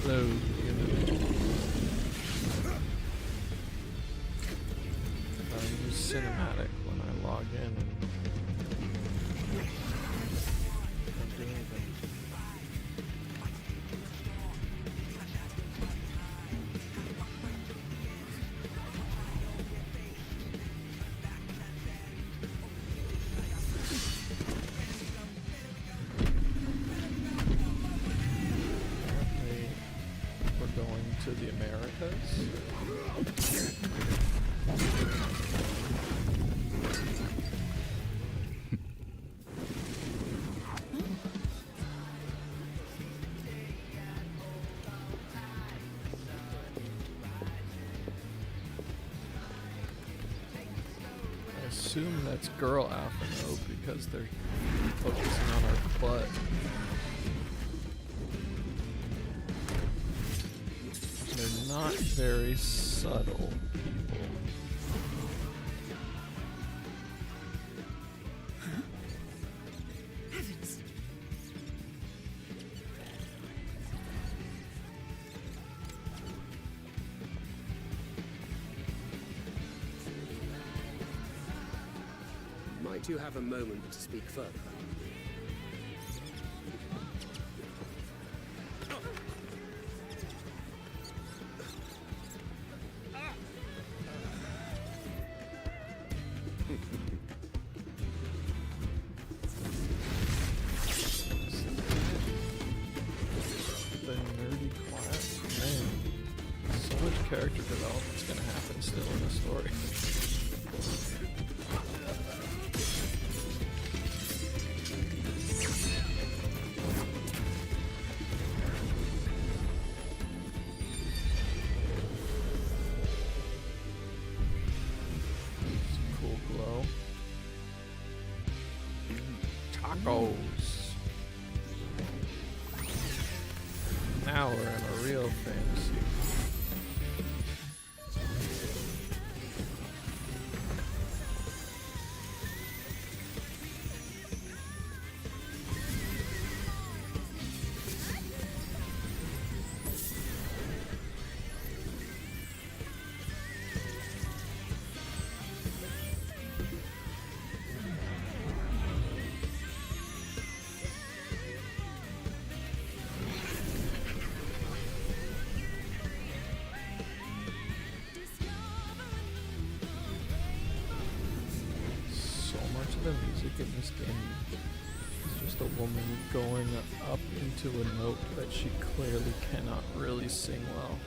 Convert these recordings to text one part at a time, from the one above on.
Hello, I use cinematic when I log in and don't do anything. Apparently, we're going to the Americas. I assume that's girl alpha node because they're focusing on our butt. They're not very subtle people. Heavens! Might you have a moment to speak further? The nerdy class, man. So much character development's gonna happen still in the story. Some cool glow. Tacos. Now we're in a real fantasy. So much of the music in this game is just a woman going up into a note that she clearly cannot really sing well.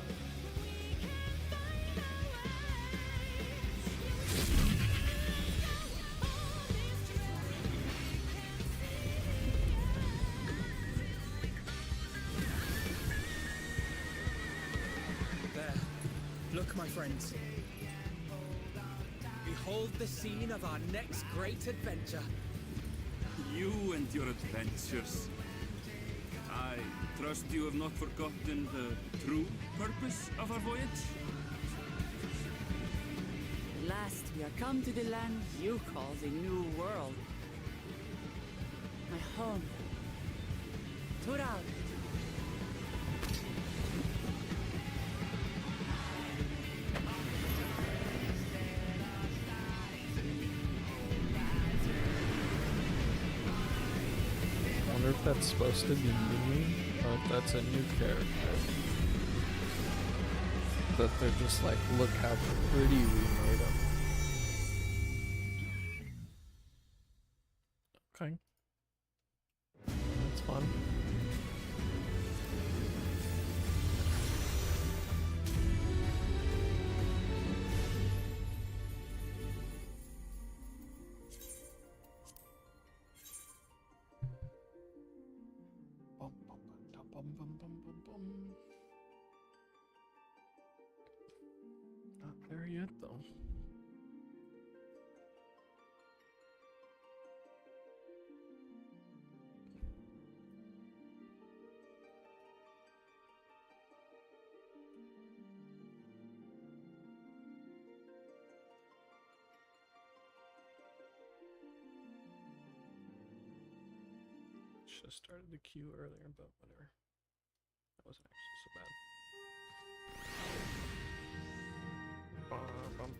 There. Look, my friends. Behold the scene of our next great adventure. You and your adventures. I trust you have not forgotten the true purpose of our voyage? At last we are come to the land you call the New World. My home. Tural. I wonder if that's supposed to be me or if that's a new character. That they're just like, look how pretty we made him. Okay. That's fun. Bum, bum, bum, bum, bum, bum, bum, bum. Not there yet, though. Should have started the queue earlier, but whatever. That wasn't actually so bad. Bum.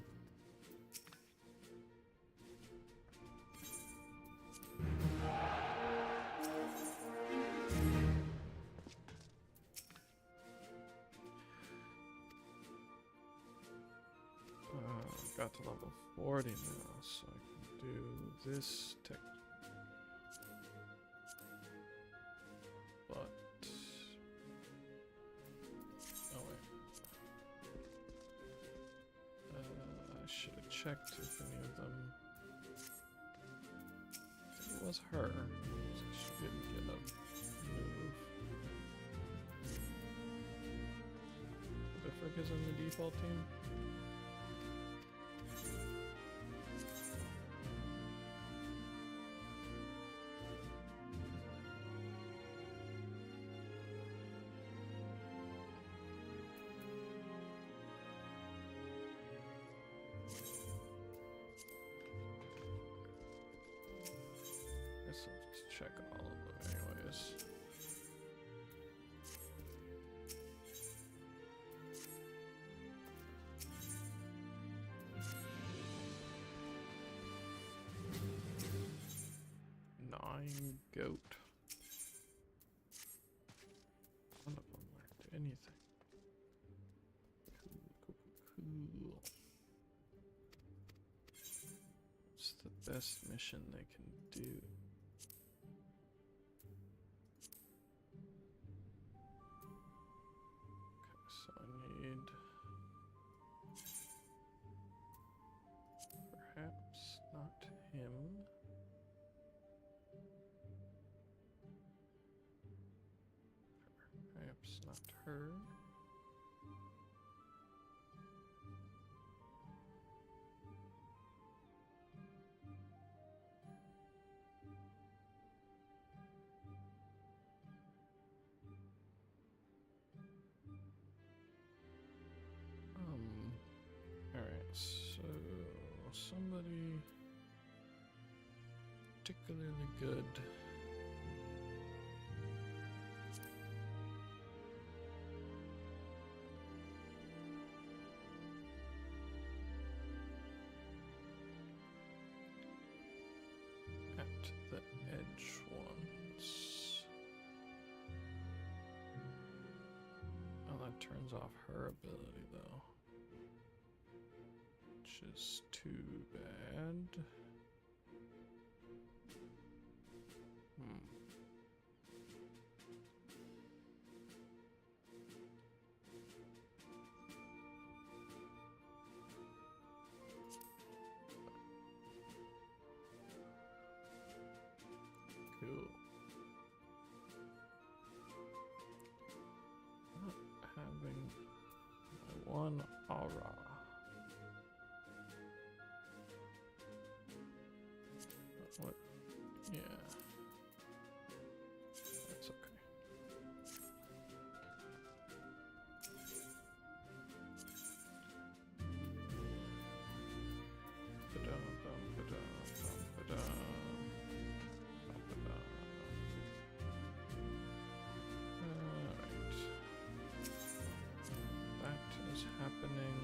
Got to level 40 now, so I can do this tech. But oh wait, I should have checked if any of them. I think it was her. So she didn't get a move. The frick is in the default team. Guess I'll just check all of them anyways. Nine goat. None of them learned anything. Cool. What's the best mission they can do? Okay, so I need perhaps not him. Perhaps not her. Alright, so somebody particularly good. At the edge ones. Oh, that turns off her ability though. Which is too bad. Cool. Not having my one aura. What? Yeah. That's okay. Ba-dum, bum, ba-dum, bum, ba-dum. Alright. That is happening.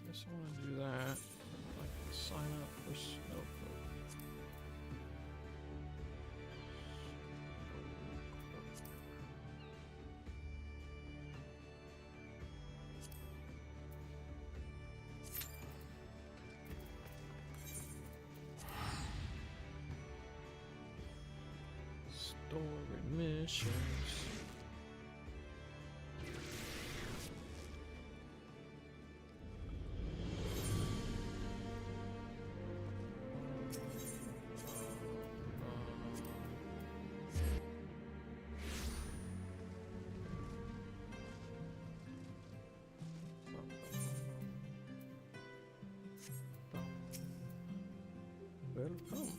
Guess I want to do that. I can sign up for Snowcloak. Story missions. Welcome.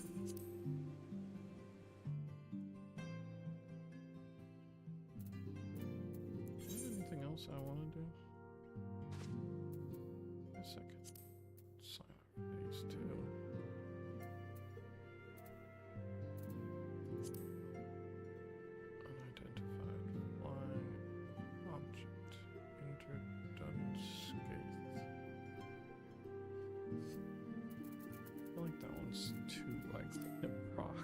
Is there anything else I want to do? A second. Sign up for these two. Unidentified flying object entered unscathed. I feel like that one's too like proc.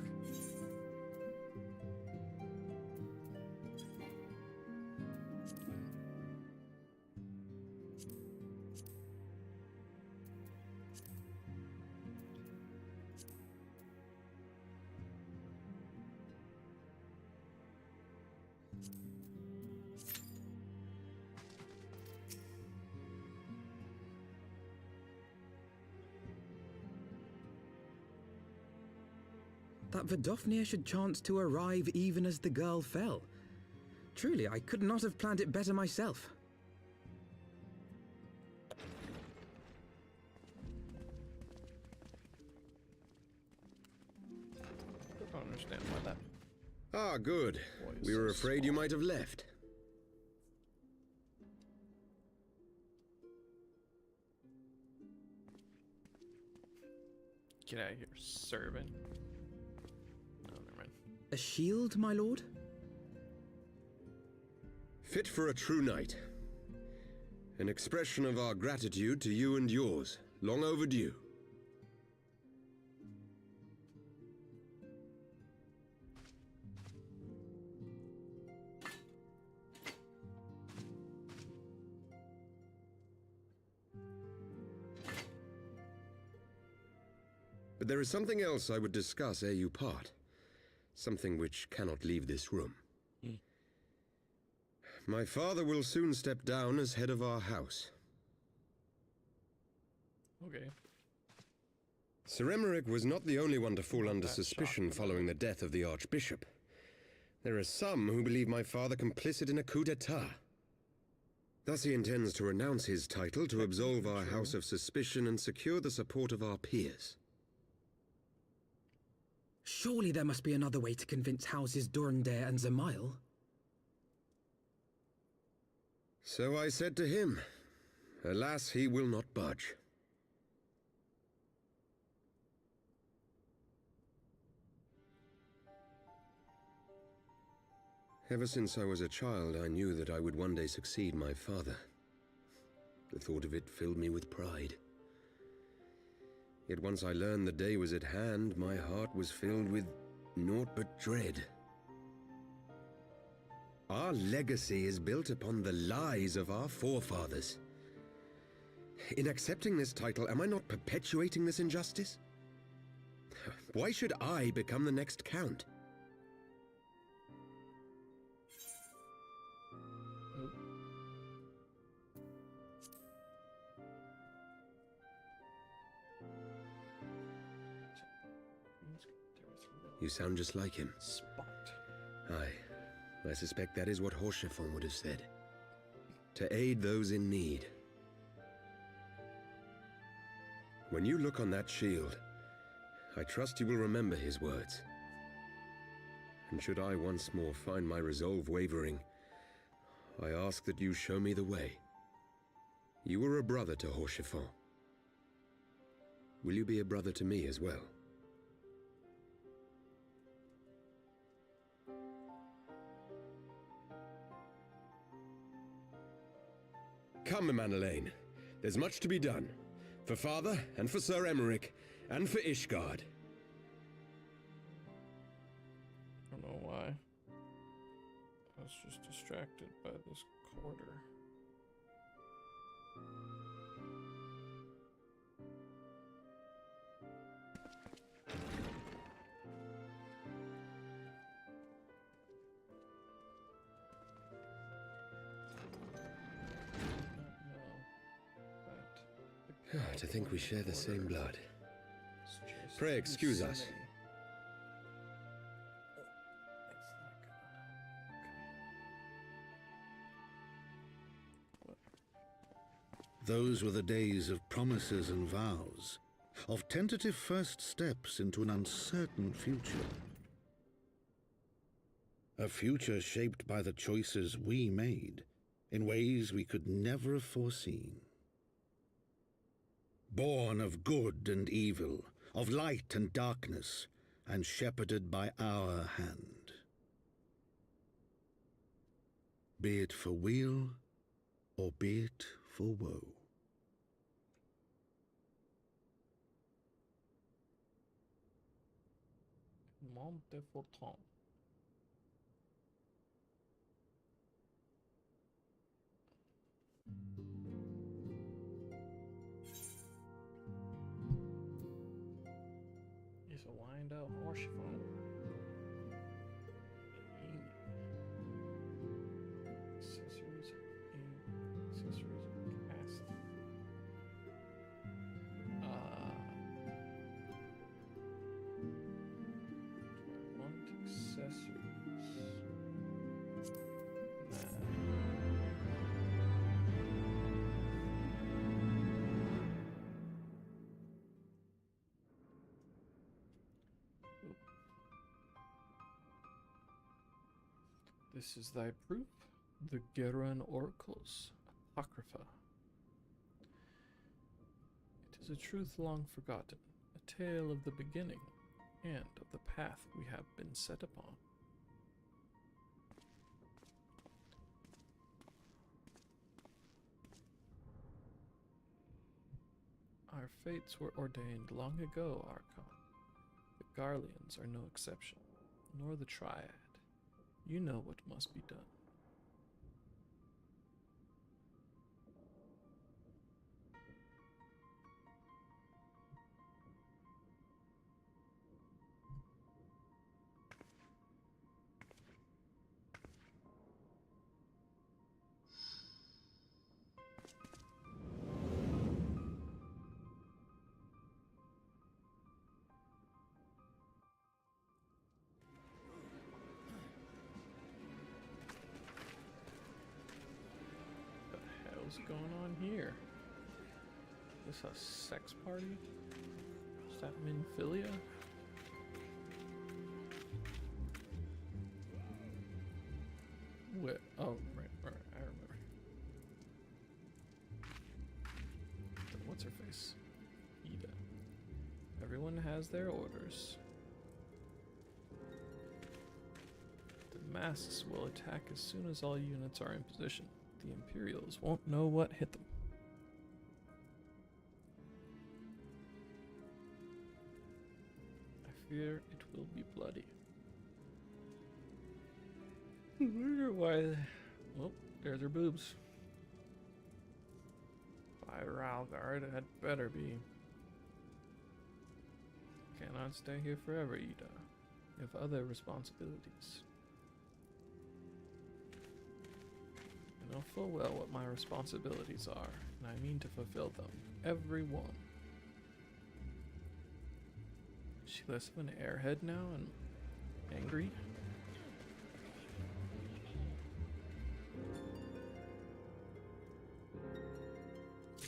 That Vidofnir should chance to arrive even as the girl fell. Truly, I could not have planned it better myself. I don't understand why that. Ah, good. Boy, We were so afraid you small. might have left. Get out of here, servant. No, never mind. A shield, my lord? Fit for a true knight. An expression of our gratitude to you and yours, long overdue. But there is something else I would discuss ere you part. Something which cannot leave this room. My father will soon step down as head of our house. Okay. Sir Emeric was not the only one to fall under That suspicion shocked me. following the death of the Archbishop. There are some who believe my father complicit in a coup d'etat. Thus he intends to renounce his title to absolve our house of suspicion and secure the support of our peers. Surely there must be another way to convince houses Durandare and Zemail. So I said to him, alas, he will not budge. Ever since I was a child, I knew that I would one day succeed my father. The thought of it filled me with pride. Yet once I learned the day was at hand, my heart was filled with naught but dread. Our legacy is built upon the lies of our forefathers. In accepting this title, am I not perpetuating this injustice? Why should I become the next count? You sound just like him. Spot. Aye, I suspect that is what Horchefon would have said. To aid those in need. When you look on that shield, I trust you will remember his words. And should I once more find my resolve wavering, I ask that you show me the way. You were a brother to Horchefon. Will you be a brother to me as well? Come, Manelaine. There's much to be done. For father, and for Sir Emeric, and for Ishgard. I don't know why. I was just distracted by this quarter. To think we share the same blood. Pray excuse us. Those were the days of promises and vows. of tentative first steps into an uncertain future. A future shaped by the choices we made in ways we could never have foreseen. Born of good and evil, of light and darkness, and shepherded by our hand. Be it for weal, or be it for woe. Montefaucon. It's a wind-up horse phone. Accessories cast. Do I want accessories? Nah. Oop. This is thy proof, the Geran Oracles, Apocrypha. It is a truth long forgotten, a tale of the beginning, and of the path we have been set upon. Our fates were ordained long ago, Archon. The Garleans are no exception, nor the Triad. You know what must be done. What's going on here? Is this a sex party? Is that Minfilia? What? Oh, right, I remember. What's her face? Ida. Everyone has their orders. The masks will attack as soon as all units are in position. The Imperials won't know what hit them. I fear it will be bloody. I wonder why. Well, there's her boobs. By Ralgard, it had better be. Cannot stay here forever, Ida. You have other responsibilities. I know full well what my responsibilities are, and I mean to fulfill them. Every one. Is she less of an airhead now and angry?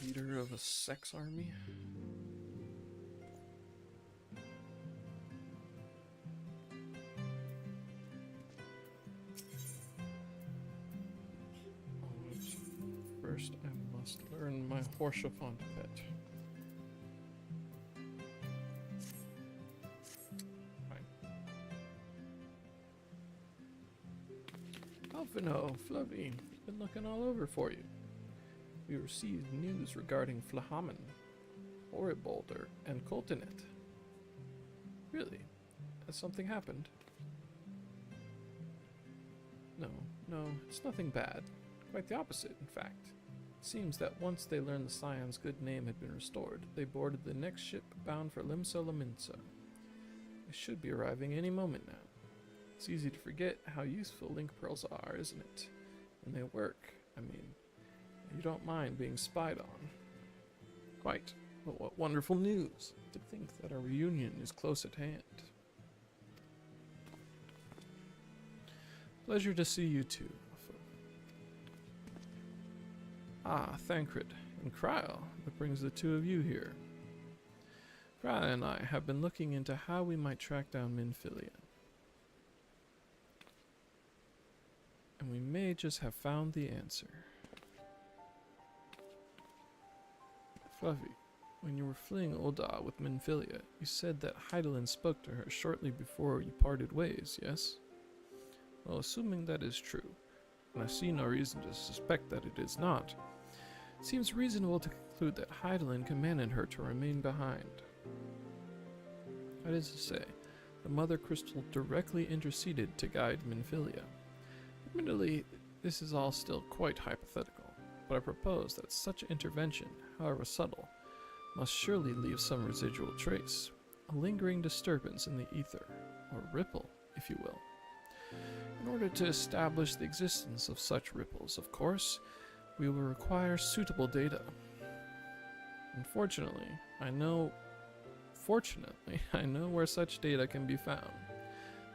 Leader of a sex army? First, I must learn my Horsefant pet. Fine. Alphino, Fluffy, been looking all over for you. We received news regarding Flahaman, Horribolder, and Coltinet. Really? Has something happened? No, it's nothing bad. Quite the opposite, in fact. It seems that once they learned the Scion's good name had been restored, they boarded the next ship bound for Limsa Lominsa. They should be arriving any moment now. It's easy to forget how useful link pearls are, isn't it? And they work. I mean, you don't mind being spied on. Quite. But what wonderful news. To think that a reunion is close at hand. Pleasure to see you too. Ah, Thancred and Kryl, that brings the two of you here. Kra and I have been looking into how we might track down Minfilia. And we may just have found the answer. Fluffy, when you were fleeing Ul'dah with Minfilia, you said that Hydaelyn spoke to her shortly before you parted ways, yes? Well, assuming that is true, and I see no reason to suspect that it is not, it seems reasonable to conclude that Hydaelyn commanded her to remain behind. That is to say, the Mother Crystal directly interceded to guide Minfilia. Admittedly, this is all still quite hypothetical, but I propose that such intervention, however subtle, must surely leave some residual trace, a lingering disturbance in the ether, or ripple, if you will. In order to establish the existence of such ripples, of course, we will require suitable data. Fortunately, I know where such data can be found.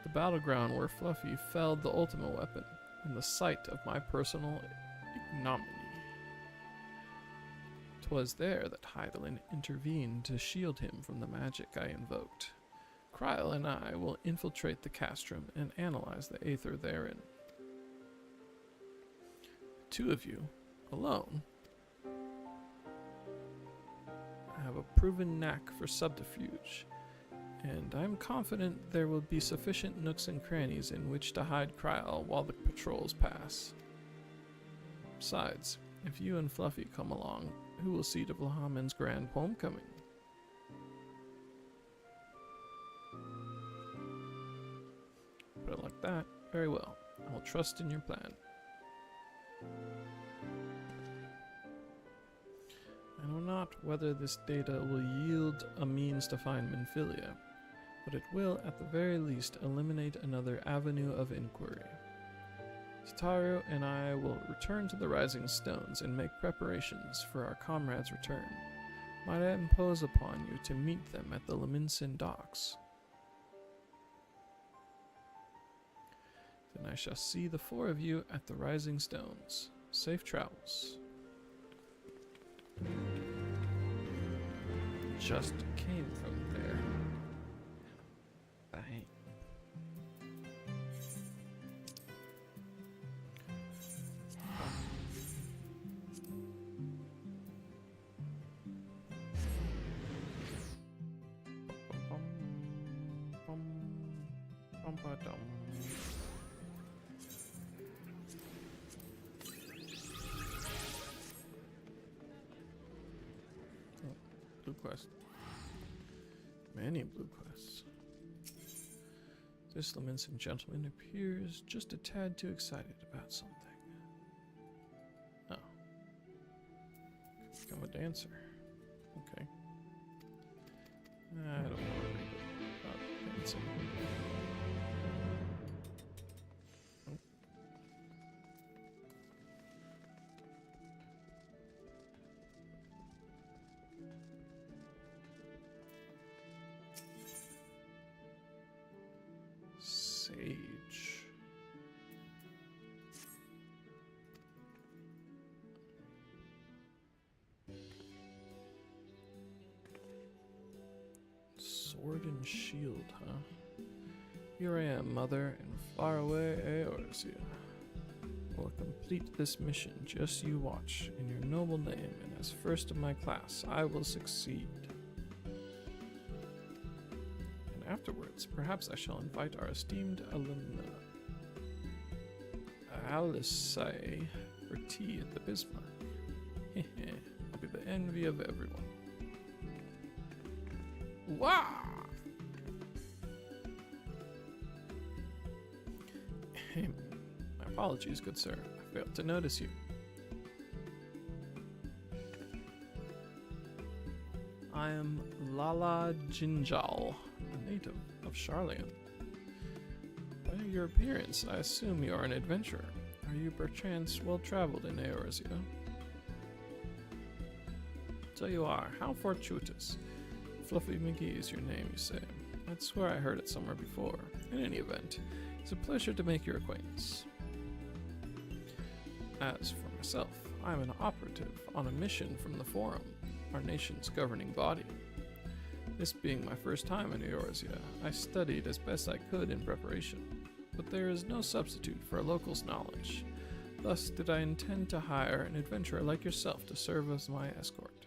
The battleground where Fluffy felled the ultimate weapon, and the site of my personal ignominy. 'Twas there that Hydaelyn intervened to shield him from the magic I invoked. Krile and I will infiltrate the castrum and analyze the aether therein. The two of you, alone, have a proven knack for subterfuge, and I'm confident there will be sufficient nooks and crannies in which to hide Krile while the patrols pass. Besides, if you and Fluffy come along, who will see to Vlahamin's grand homecoming? Put it like that, very well. I will trust in your plan. I know not whether this data will yield a means to find Minfilia, but it will at the very least eliminate another avenue of inquiry. Tataru and I will return to the Rising Stones and make preparations for our comrades' return. Might I impose upon you to meet them at the Leminson docks? Then I shall see the four of you at the Rising Stones. Safe travels. Just came from there. Bang. Blue quest. Many blue quests. This Leminson gentleman appears just a tad too excited about something. Oh. Could become a dancer. Okay. I don't want to read about dancing. Sage. Sword and shield, huh? Here I am, Mother, in faraway Eorzea. Will complete this mission, just you watch. In your noble name, and as first of my class, I will succeed. Afterwards, perhaps I shall invite our esteemed alumna, Alisai, for tea at the Bismarck. I'll be the envy of everyone. Wow! My apologies, good sir. I failed to notice you. I am Lala Jinjal, a native of Sharlayan. By your appearance, I assume you are an adventurer. Are you perchance well-traveled in Eorzea? So you are. How fortuitous. Fluffy McGee is your name, you say. I'd swear I heard it somewhere before. In any event, it's a pleasure to make your acquaintance. As for myself, I am an operative on a mission from the Forum, our nation's governing body. This being my first time in Eorzea, I studied as best I could in preparation, but there is no substitute for a local's knowledge. Thus did I intend to hire an adventurer like yourself to serve as my escort.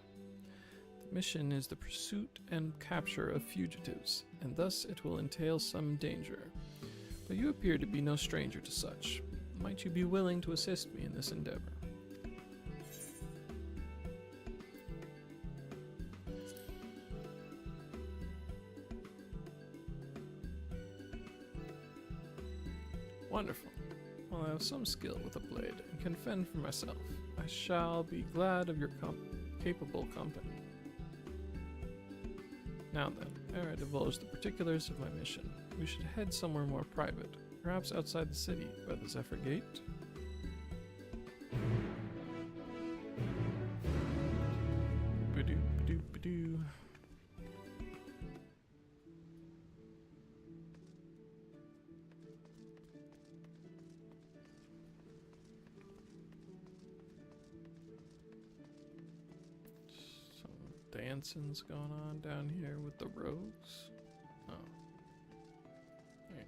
The mission is the pursuit and capture of fugitives, and thus it will entail some danger. But you appear to be no stranger to such. Might you be willing to assist me in this endeavor? Wonderful. Well, I have some skill with a blade and can fend for myself. I shall be glad of your capable company. Now then, ere I divulge the particulars of my mission, we should head somewhere more private, perhaps outside the city, by the Zephyr Gate. Ba-doo, ba-doo, ba-doo. Dancing's going on down here with the rogues. Oh. Alright.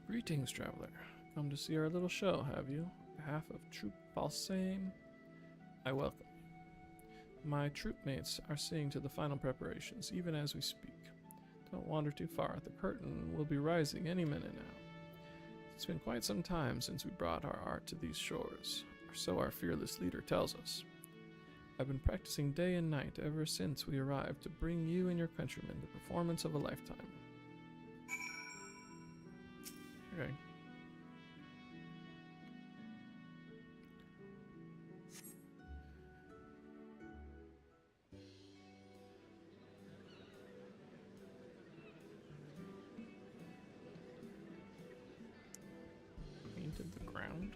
Greetings, traveler. Come to see our little show, have you? On behalf of Troop Balsame, I welcome you. My troopmates are seeing to the final preparations, even as we speak. Don't wander too far. The curtain will be rising any minute now. It's been quite some time since we brought our art to these shores, or so our fearless leader tells us. I've been practicing day and night ever since we arrived to bring you and your countrymen the performance of a lifetime. Okay. Painted the ground.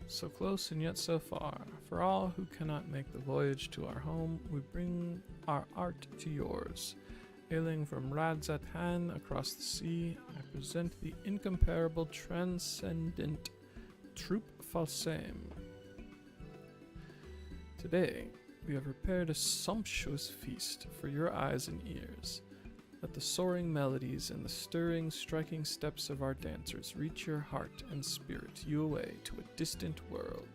So close and yet so far. For all who cannot make the voyage to our home, we bring our art to yours. Hailing from Radzatan across the sea, I present the incomparable, transcendent Troop Falsame. Today, we have prepared a sumptuous feast for your eyes and ears. Let the soaring melodies and the stirring, striking steps of our dancers reach your heart and spirit you away to a distant world.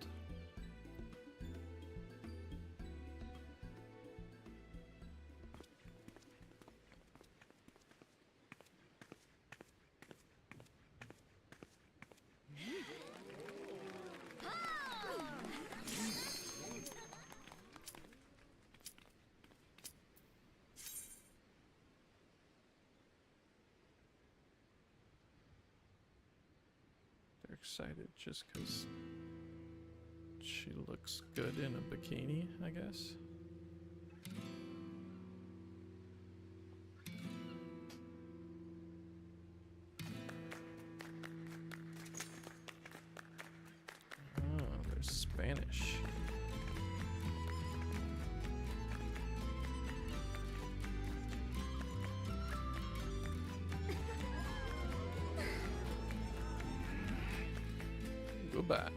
They're excited just because she looks good in a bikini, I guess. Oh, they're Spanish. Goodbye.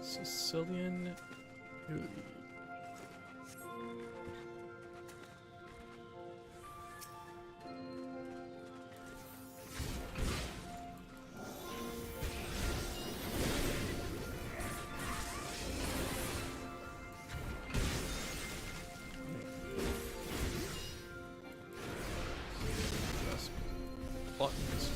Sicilian Uli. Just buttons.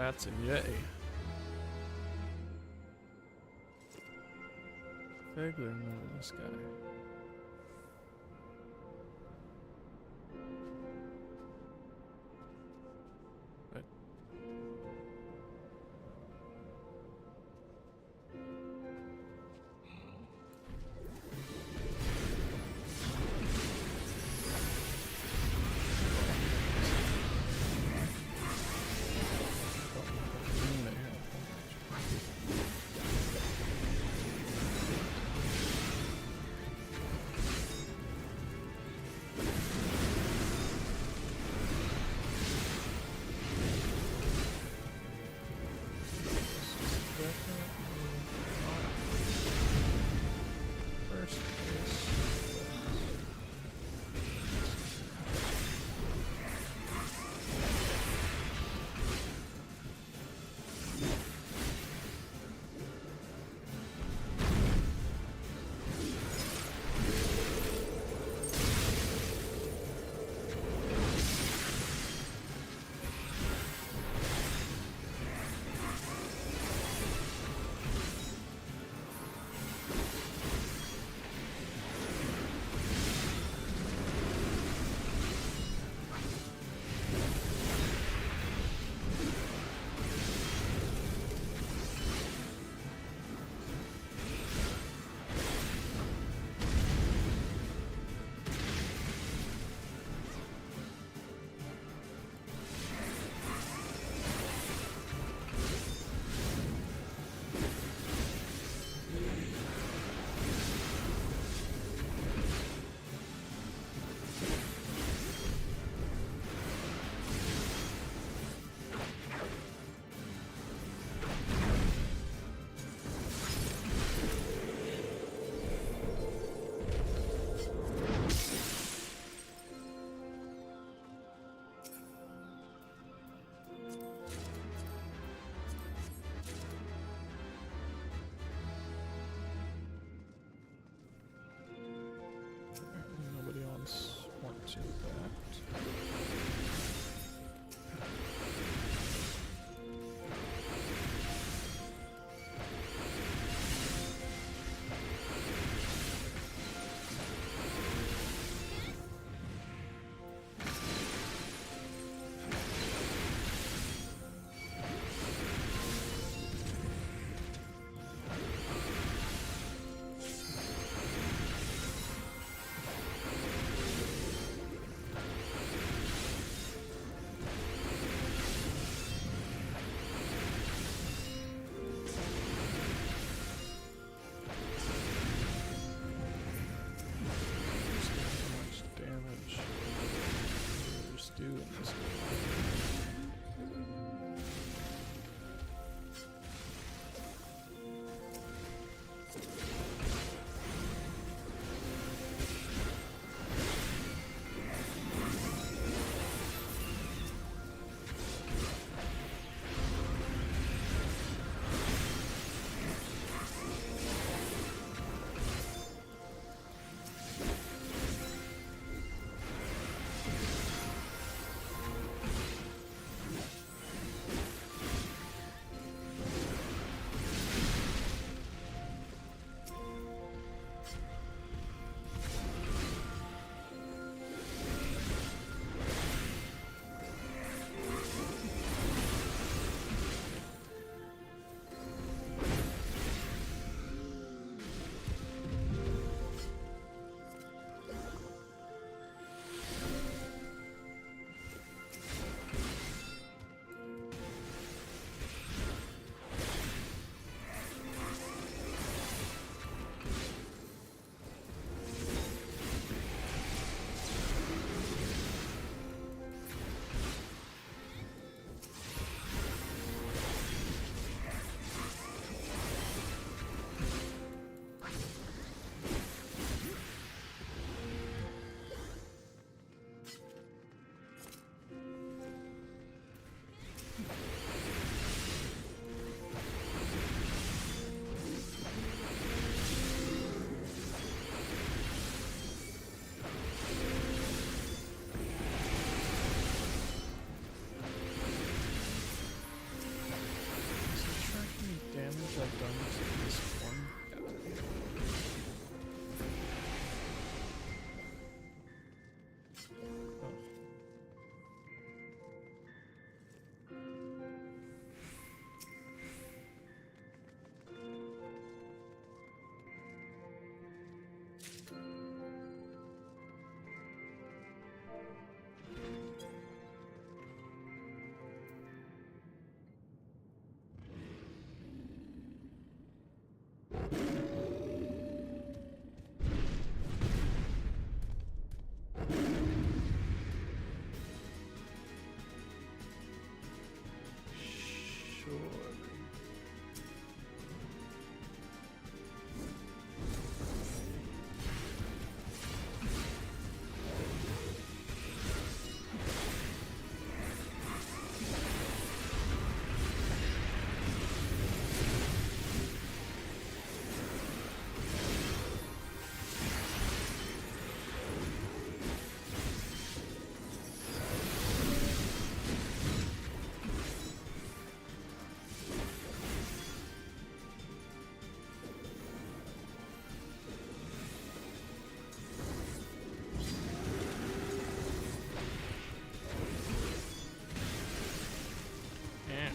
That's a yay. Vaguely remember this guy. Right. First is to this one. Oh. Surely. Yeah.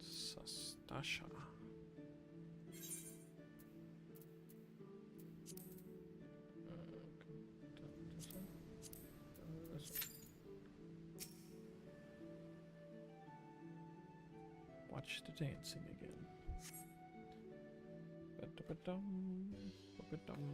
Sastasha. Watch the dancing again. Ba-da-ba-dum, ba-ba-dum.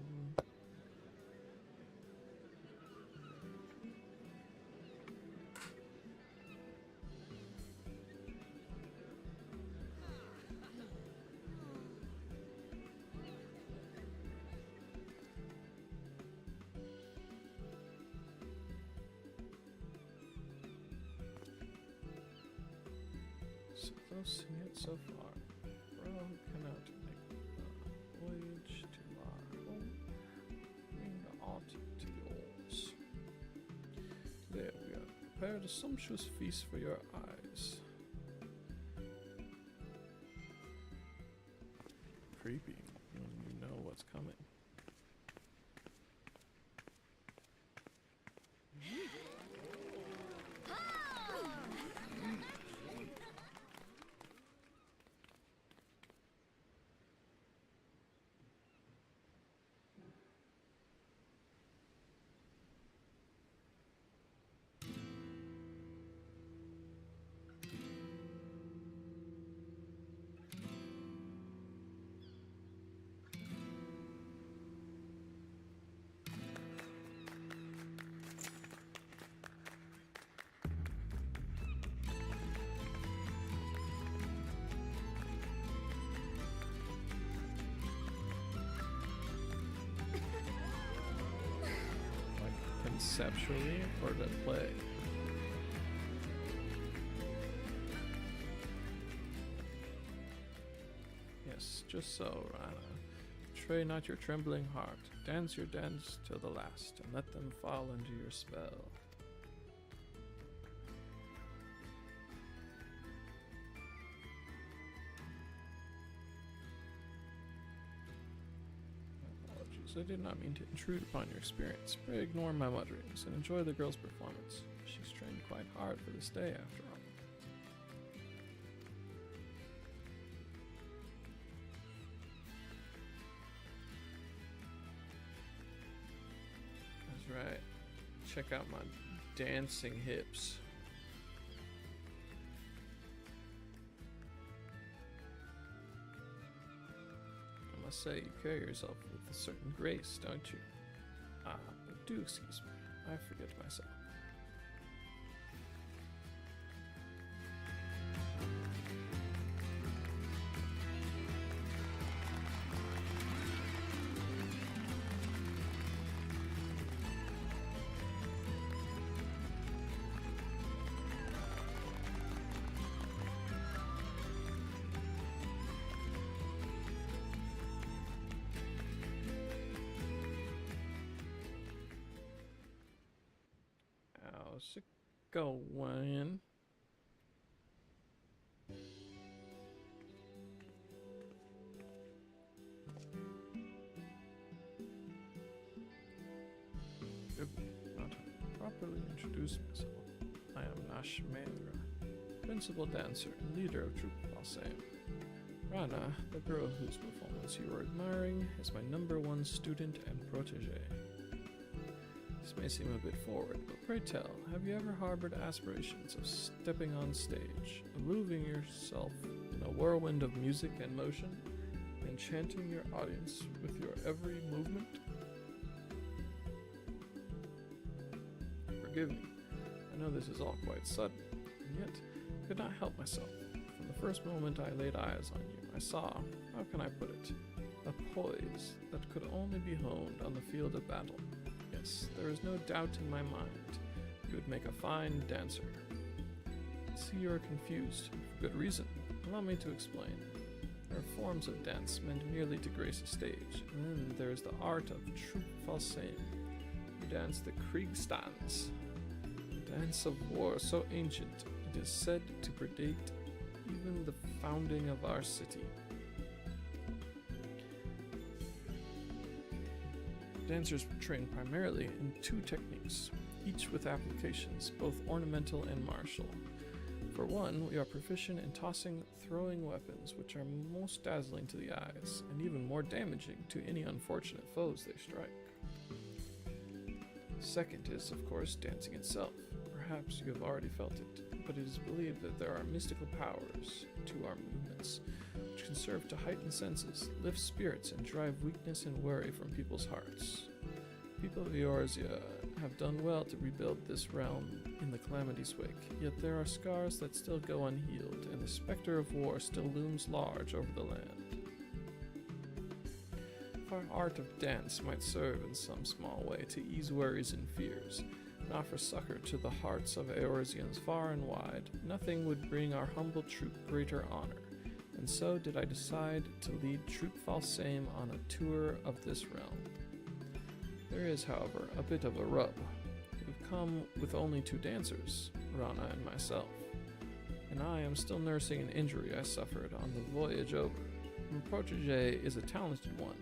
So close sing it so far. Rogue cannot make the voyage to our home. Bring the art to the oars. There we are. Prepared a sumptuous feast for your eyes. Creepy. when you know what's coming. Conceptually or to play? Yes, just so, Rana. Betray not your trembling heart. Dance your dance till the last, and let them fall under your spell. I did not mean to intrude upon your experience. Pray ignore my mutterings and enjoy the girl's performance. She's trained quite hard for this day, after all. That's right. Check out my dancing hips. I must say, you carry yourself with a certain grace, don't you? Ah, but do excuse me. I forget myself. How's it going? Not properly introduced myself. I am Nash Mandra, principal dancer and leader of Troop Falsame. Rana, the girl whose performance you are admiring, is my #1 student and protege. This may seem a bit forward, but pray tell, have you ever harbored aspirations of stepping on stage, moving yourself in a whirlwind of music and motion, enchanting your audience with your every movement? Forgive me, I know this is all quite sudden, and yet I could not help myself. From the first moment I laid eyes on you, I saw, how can I put it, a poise that could only be honed on the field of battle. Yes, there is no doubt in my mind you would make a fine dancer. I see you are confused, for good reason. Allow me to explain. There are forms of dance meant merely to grace a stage, and then there is the art of Troop Falsame. You dance the Kriegstanz, a dance of war so ancient it is said to predate even the founding of our city. Dancers train primarily in 2 techniques, each with applications both ornamental and martial. For one, we are proficient in tossing, throwing weapons, which are most dazzling to the eyes, and even more damaging to any unfortunate foes they strike. Second is, of course, dancing itself. Perhaps you have already felt it, but it is believed that there are mystical powers to our movements, which can serve to heighten senses, lift spirits, and drive weakness and worry from people's hearts. People of Eorzea have done well to rebuild this realm in the Calamity's wake, yet there are scars that still go unhealed, and the specter of war still looms large over the land. If our art of dance might serve in some small way to ease worries and fears, and offer succor to the hearts of Eorzeans far and wide, nothing would bring our humble troop greater honor. And so did I decide to lead Troop Falsame on a tour of this realm. There is, however, a bit of a rub. We've come with only 2 dancers, Rana and myself, and I am still nursing an injury I suffered on the voyage over. My protege is a talented one,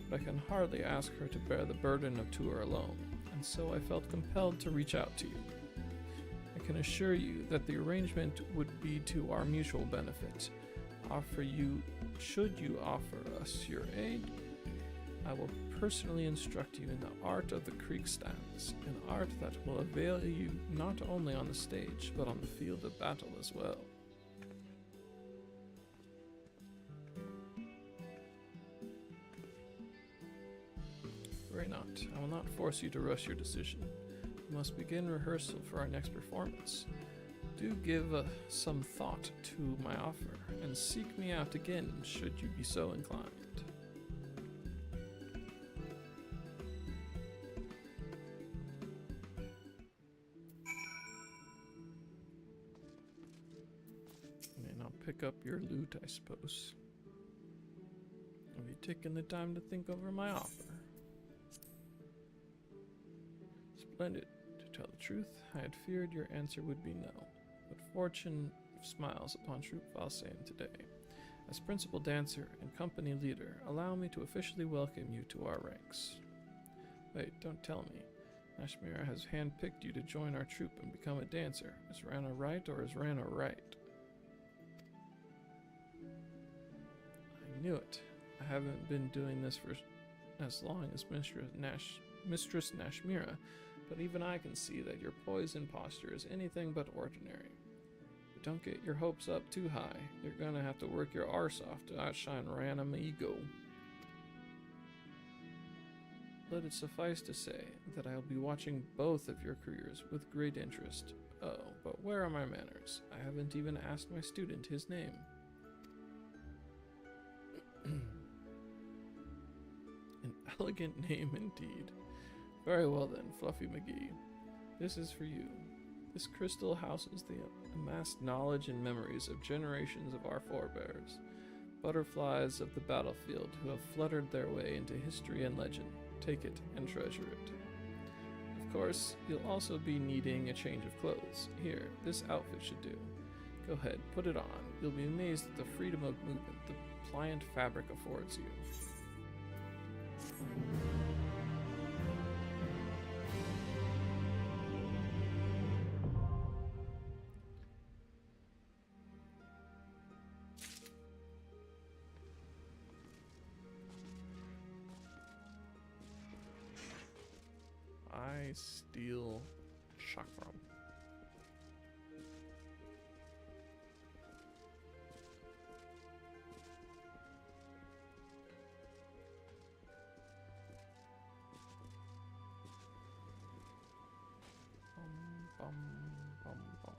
but I can hardly ask her to bear the burden of tour alone, and so I felt compelled to reach out to you. I can assure you that the arrangement would be to our mutual benefit. Should you offer us your aid, I will personally instruct you in the art of the Kriegstanz, an art that will avail you not only on the stage, but on the field of battle as well. Worry not. I will not force you to rush your decision. We must begin rehearsal for our next performance. Do give some thought to my offer, and seek me out again should you be so inclined. And I'll pick up your loot, I suppose. Have you taken the time to think over my offer? Splendid. To tell the truth, I had feared your answer would be no. But fortune smiles upon Troop Valsane today. As principal dancer and company leader, allow me to officially welcome you to our ranks. Wait, don't tell me. Nashmira has handpicked you to join our troop and become a dancer. Is Rana right, or is Rana right? I knew it. I haven't been doing this for as long as Mistress Nashmira, but even I can see that your poise and posture is anything but ordinary. But don't get your hopes up too high. You're gonna have to work your arse off to outshine Rana Maigo. Let it suffice to say that I'll be watching both of your careers with great interest. Oh, but where are my manners? I haven't even asked my student his name. An elegant name indeed. Very well then, Fluffy McGee. This is for you. This crystal houses the amassed knowledge and memories of generations of our forebears, butterflies of the battlefield who have fluttered their way into history and legend. Take it and treasure it. Of course, you'll also be needing a change of clothes. Here, this outfit should do. Go ahead, put it on. You'll be amazed at the freedom of movement the pliant fabric affords you. I steal chakram. Bum, bum, bum.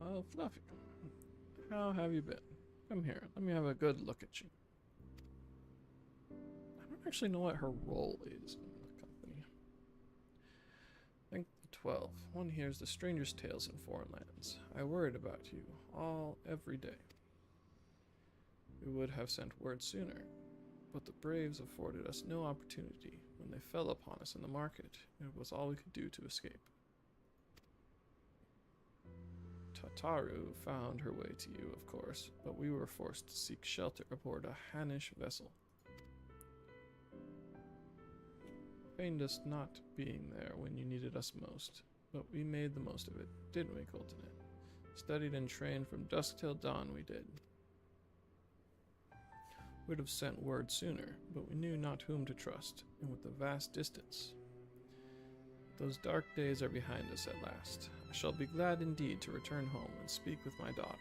Oh, Fluffy, how have you been? Come here, let me have a good look at you. I don't actually know what her role is in the company. Think 12. One hears the strangest tales in foreign lands. I worried about you every day. We would have sent word sooner, but the Braves afforded us no opportunity. When they fell upon us in the market, it was all we could do to escape. Tataru found her way to you, of course, but we were forced to seek shelter aboard a Hannish vessel. Pained us not being there when you needed us most, but we made the most of it, didn't we, Coltonet? Studied and trained from dusk till dawn, we did. We'd have sent word sooner, but we knew not whom to trust, and with the vast distance. Those dark days are behind us at last. I shall be glad indeed to return home and speak with my daughter.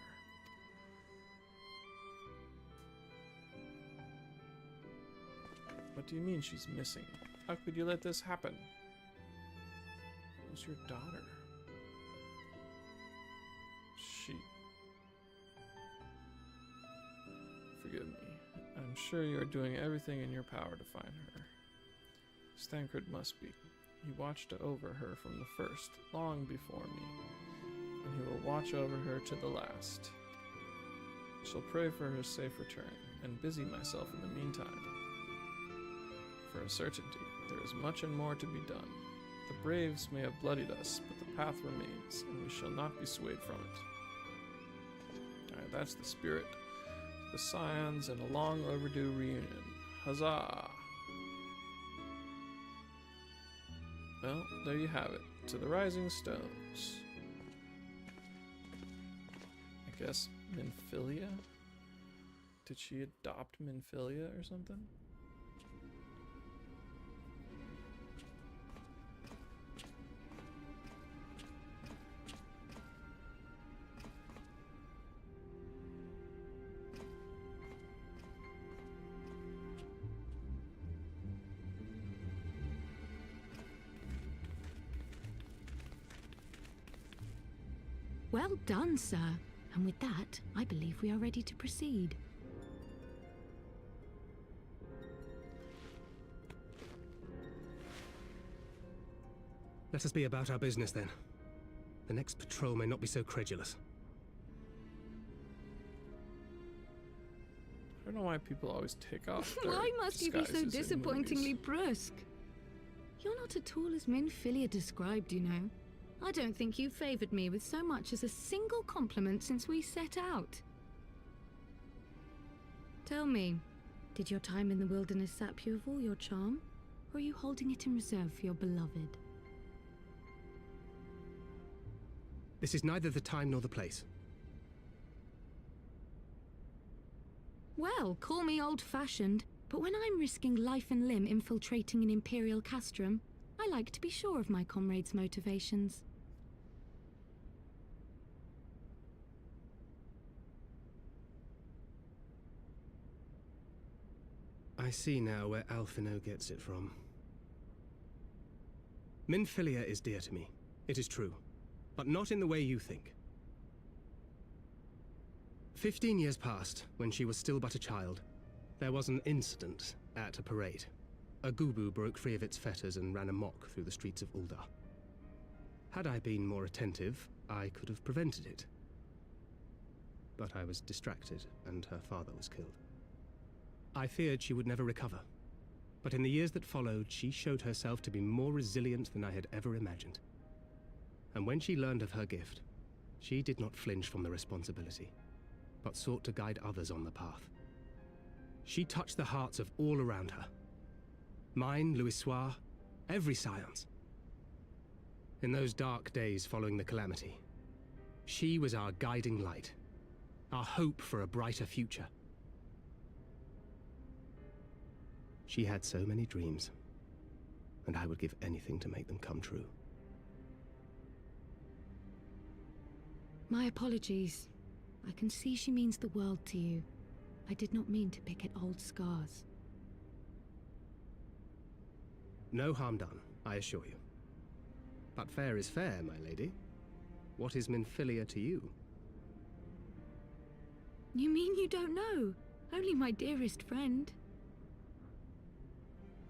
What do you mean she's missing? How could you let this happen? Who's your daughter? She... Forgive me. I'm sure you are doing everything in your power to find her. Stankard must be. He watched over her from the first, long before me, and he will watch over her to the last. Shall pray for her safe return, and busy myself in the meantime. For a certainty, there is much and more to be done. The braves may have bloodied us, but the path remains, and we shall not be swayed from it. Alright, that's the spirit. The Scions and a long overdue reunion. Huzzah! Well, there you have it. To the Rising Stones. I guess Minfilia? Did she adopt Minfilia or something? Well done, sir. And with that, I believe we are ready to proceed. Let us be about our business, then. The next patrol may not be so credulous. I don't know why people always take off their Why must you be so disguises in disappointingly movies. brusque? You're not at all as Minfilia described, you know. I don't think you favoured me with so much as a single compliment since we set out. Tell me, did your time in the wilderness sap you of all your charm? Or are you holding it in reserve for your beloved? This is neither the time nor the place. Well, call me old-fashioned, but when I'm risking life and limb infiltrating an Imperial castrum, I like to be sure of my comrades' motivations. I see now where Alphinaud gets it from. Minfilia is dear to me, it is true, but not in the way you think. 15 years passed when she was still but a child. There was an incident at a parade. A Gubu broke free of its fetters and ran amok through the streets of Ul'dah. Had I been more attentive, I could have prevented it. But I was distracted, and her father was killed. I feared she would never recover, but in the years that followed, she showed herself to be more resilient than I had ever imagined. And when she learned of her gift, she did not flinch from the responsibility, but sought to guide others on the path. She touched the hearts of all around her. Mine, Louisoix, every Scion's. In those dark days following the calamity, she was our guiding light, our hope for a brighter future. She had so many dreams, and I would give anything to make them come true. My apologies. I can see she means the world to you. I did not mean to pick at old scars. No harm done, I assure you. But fair is fair, my lady. What is Minfilia to you? You mean you don't know? Only my dearest friend.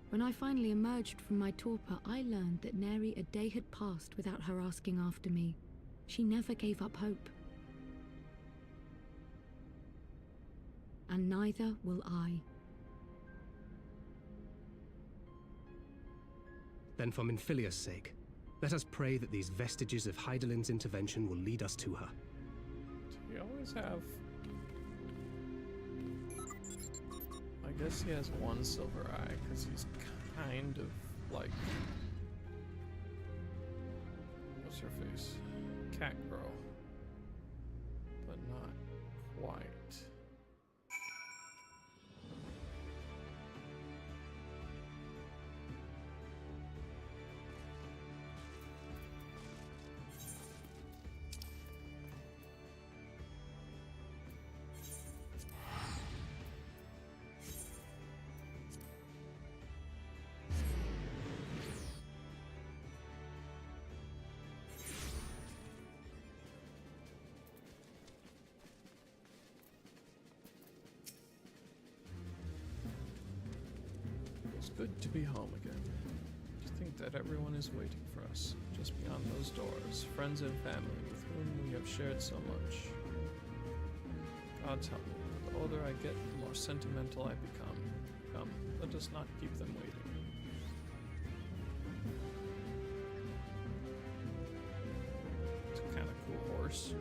When I finally emerged from my torpor, I learned that nary a day had passed without her asking after me. She never gave up hope. And neither will I. Then for Minfilia's sake, let us pray that these vestiges of Hydaelyn's intervention will lead us to her. Do you always have... I guess he has one silver eye, because he's kind of like... What's her face? Cat girl. But not quite. It's good to be home again. To think that everyone is waiting for us, just beyond those doors, friends and family with whom we have shared so much. Gods help me. The older I get, the more sentimental I become. Come, let us not keep them waiting. It's a kind of cool horse.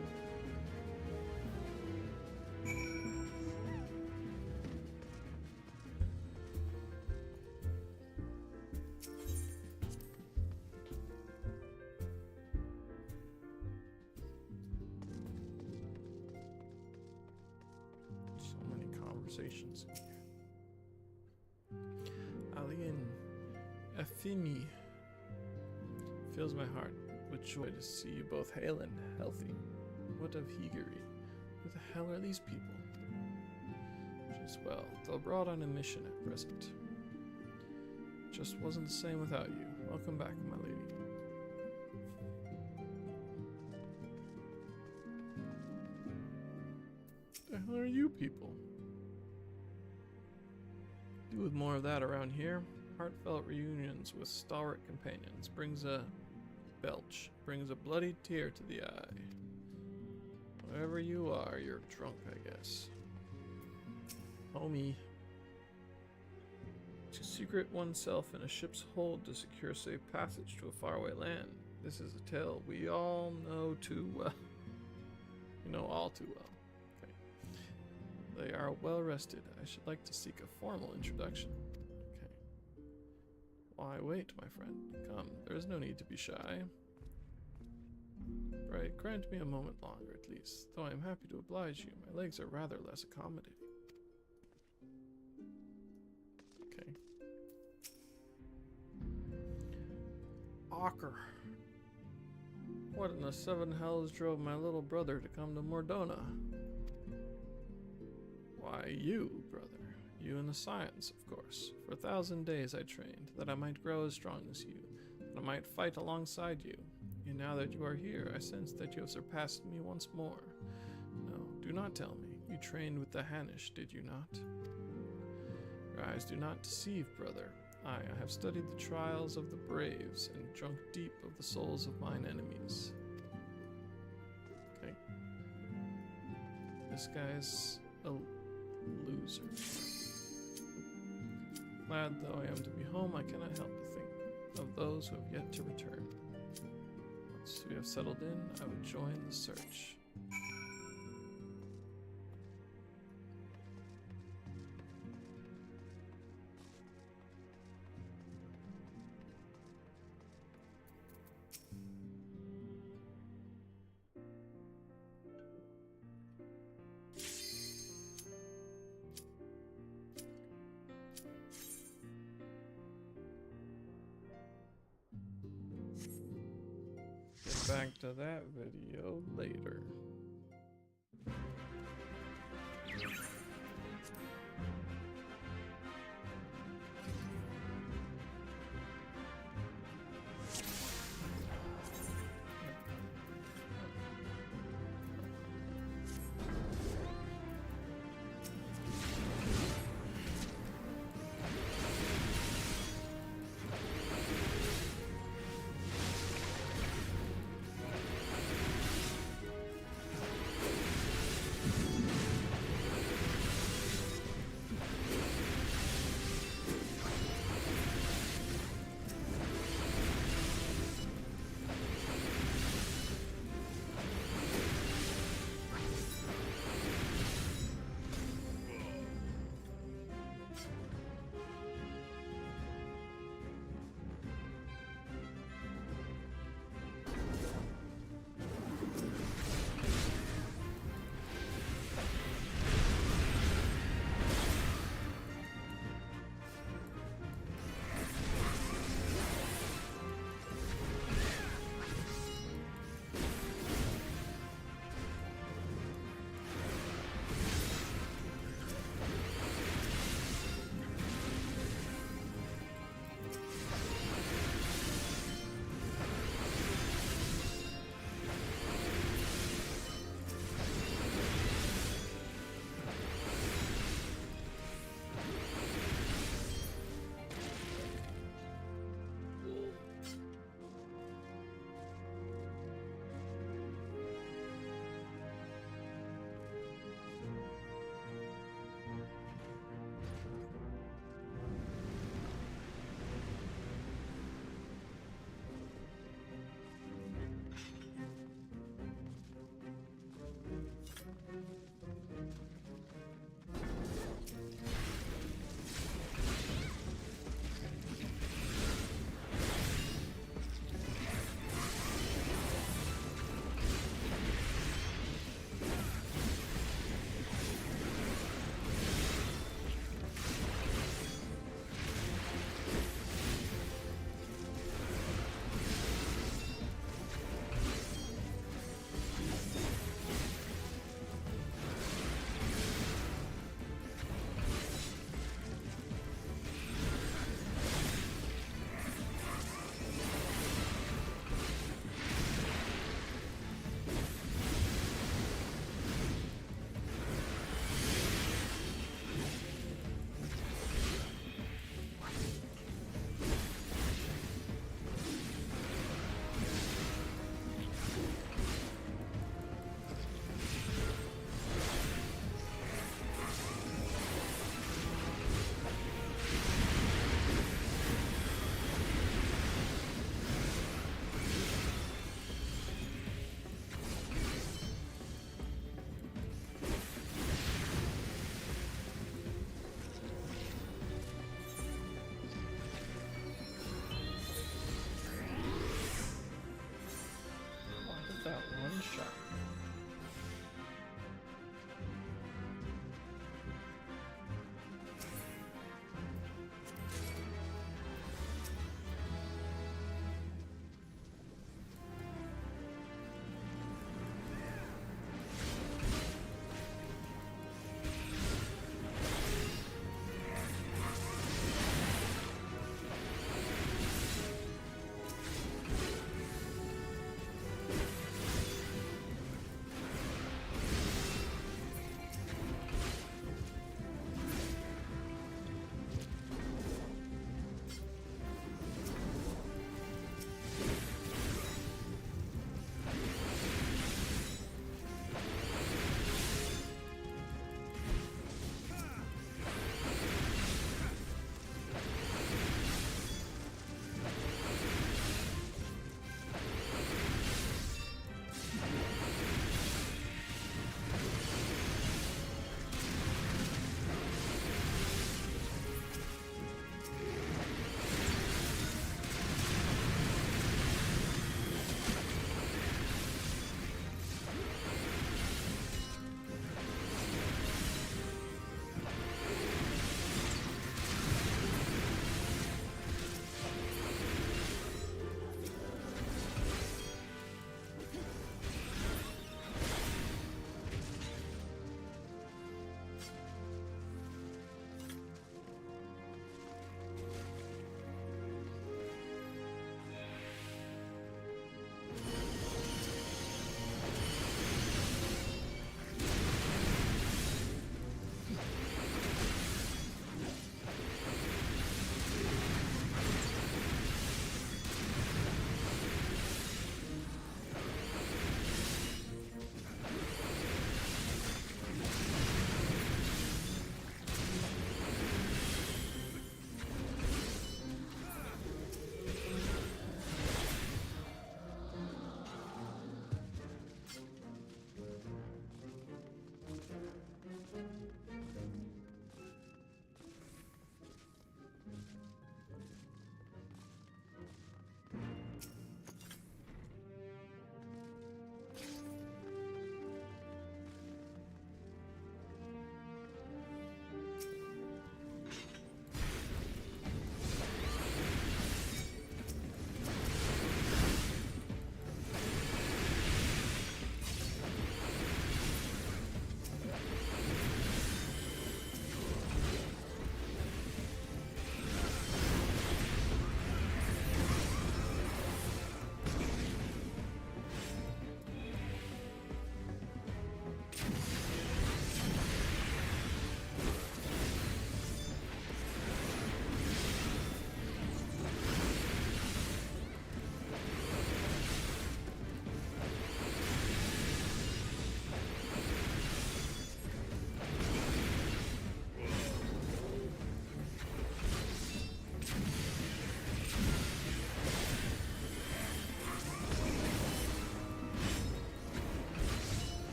Conversations. Alien Ephemi fills my heart with joy to see you both hale and healthy. What of Higiri? Who the hell are these people? Just well, though abroad on a mission at present. Just wasn't the same without you. Welcome back, my lady. The hell are you people? Do with more of that around here. Heartfelt reunions with stalwart companions brings a bloody tear to the eye. Whatever you are, you're drunk, I guess. Homie. To secret oneself in a ship's hold to secure safe passage to a faraway land. This is a tale we all know too well. You know all too well. They are well rested. I should like to seek a formal introduction. Okay. Why wait, my friend? Come, there is no need to be shy. Right, grant me a moment longer at least, though I am happy to oblige you. My legs are rather less accommodating. Okay. Ocker. What in the seven hells drove my little brother to come to Mordona? Why, you, brother. You in the science, of course. For 1,000 days I trained, that I might grow as strong as you, that I might fight alongside you. And now that you are here, I sense that you have surpassed me once more. No, do not tell me. You trained with the Hanish, did you not? Your eyes do not deceive, brother. I have studied the trials of the braves, and drunk deep of the souls of mine enemies. Okay. This guy's a loser. Glad though I am to be home, I cannot help but think of those who have yet to return. Once we have settled in, I would join the search. Back to that video later.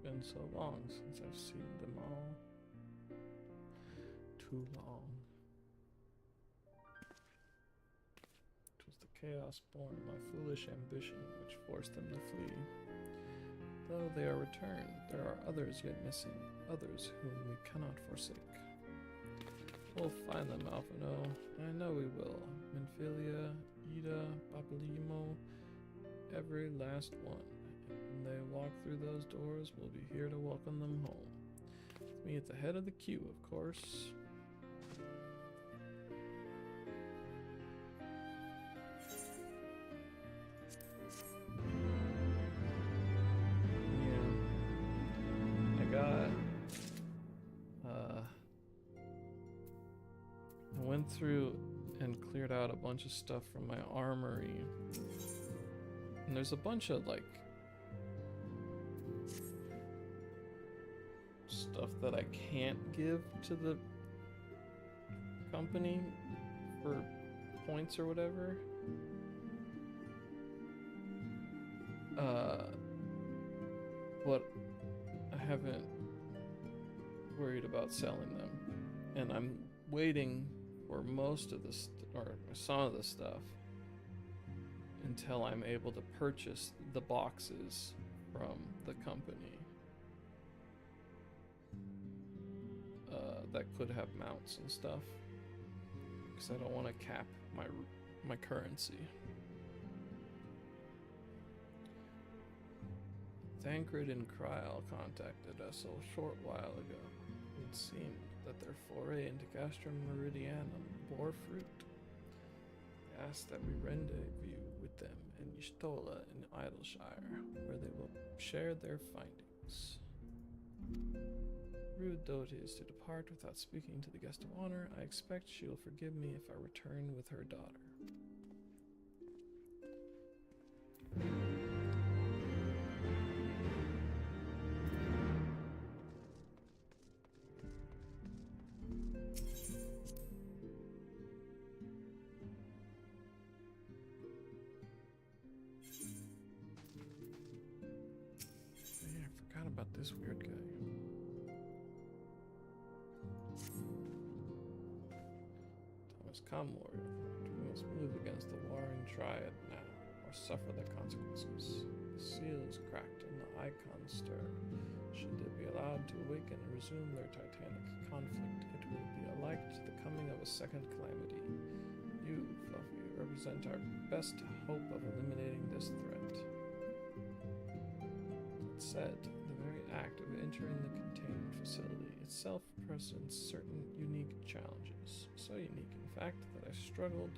been so long since I've seen them all. Too long. It was the chaos born of my foolish ambition which forced them to flee. Though they are returned, there are others yet missing, others whom we cannot forsake. We'll find them, Alphino. I know we will. Minfilia, Ida, Papalymo, every last one. When they walk through those doors, we'll be here to welcome them home. With me at the head of the queue, of course. I went through and cleared out a bunch of stuff from my armory. And there's a bunch of like stuff that I can't give to the company for points or whatever. But I haven't worried about selling them. And I'm waiting for most of this, or some of the stuff, until I'm able to purchase the boxes from the company that could have mounts and stuff, because I don't want to cap my currency. Thancred and Kryl contacted us a short while ago. It seemed that their foray into Castrum Meridianum bore fruit. They asked that we rendezvous with them in Y'shtola in Idleshire, where they will share their findings. Rude though it is to depart without speaking to the guest of honor, I expect she will forgive me if I return with her daughter. About this weird guy. Thomas Comlord, we must move against the warring triad now, or suffer the consequences. The seal is cracked and the icons stirred. Should they be allowed to awaken and resume their titanic conflict, it will be alike to the coming of a second calamity. You, Fluffy, represent our best hope of eliminating this threat. That said, act of entering the containment facility itself presents certain unique challenges. So unique, in fact, that I struggled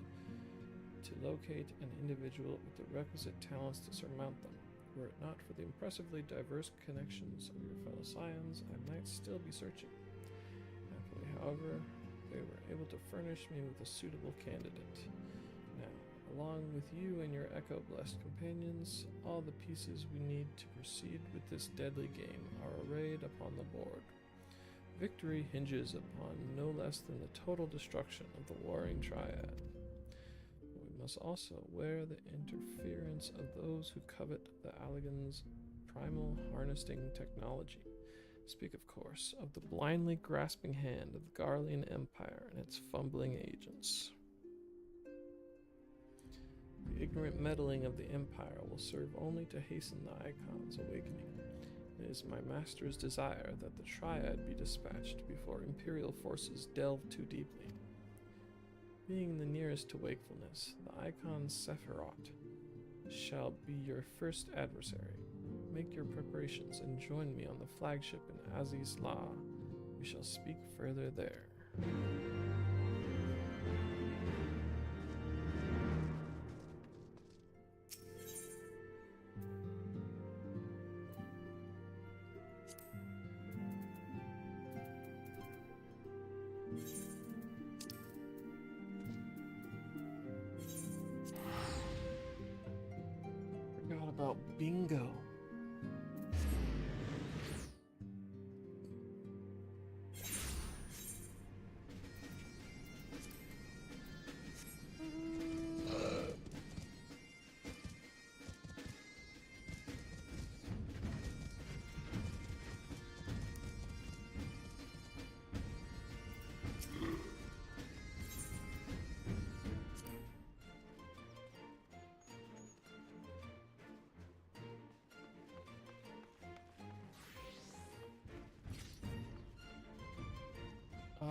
to locate an individual with the requisite talents to surmount them. Were it not for the impressively diverse connections of your fellow scions, I might still be searching. Happily, however, they were able to furnish me with a suitable candidate. Now, along with you and your Echo-blessed companions, all the pieces we need to proceed with this deadly game are arrayed upon the board. Victory hinges upon no less than the total destruction of the warring triad. We must also wear the interference of those who covet the Allagan's primal harnessing technology. Speak, of course, of the blindly grasping hand of the Garlean Empire and its fumbling agents. The ignorant meddling of the Empire will serve only to hasten the Icon's awakening. It is my master's desire that the Triad be dispatched before Imperial forces delve too deeply. Being the nearest to wakefulness, the Icon Sephiroth shall be your first adversary. Make your preparations and join me on the flagship in Aziz La. We shall speak further there. Forgot about bingo.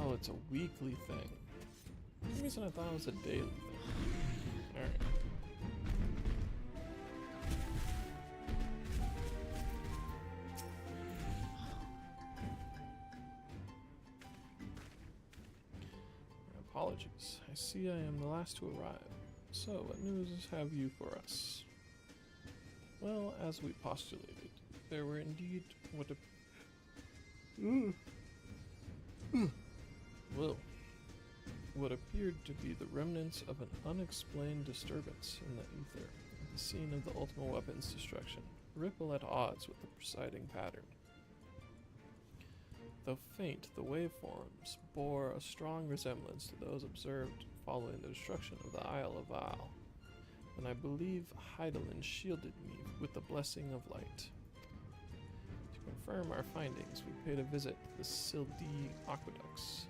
Oh, it's a weekly thing. For some reason I thought it was a daily thing. Alright. Apologies. I see I am the last to arrive. So, what news have you for us? Well, as we postulated, there were indeed what appeared to be the remnants of an unexplained disturbance in the ether, at the scene of the Ultima Weapon's destruction, a ripple at odds with the presiding pattern. Though faint, the waveforms bore a strong resemblance to those observed following the destruction of the Isle of Vaal, and I believe Hydaelyn shielded me with the blessing of light. To confirm our findings, we paid a visit to the Sildi aqueducts.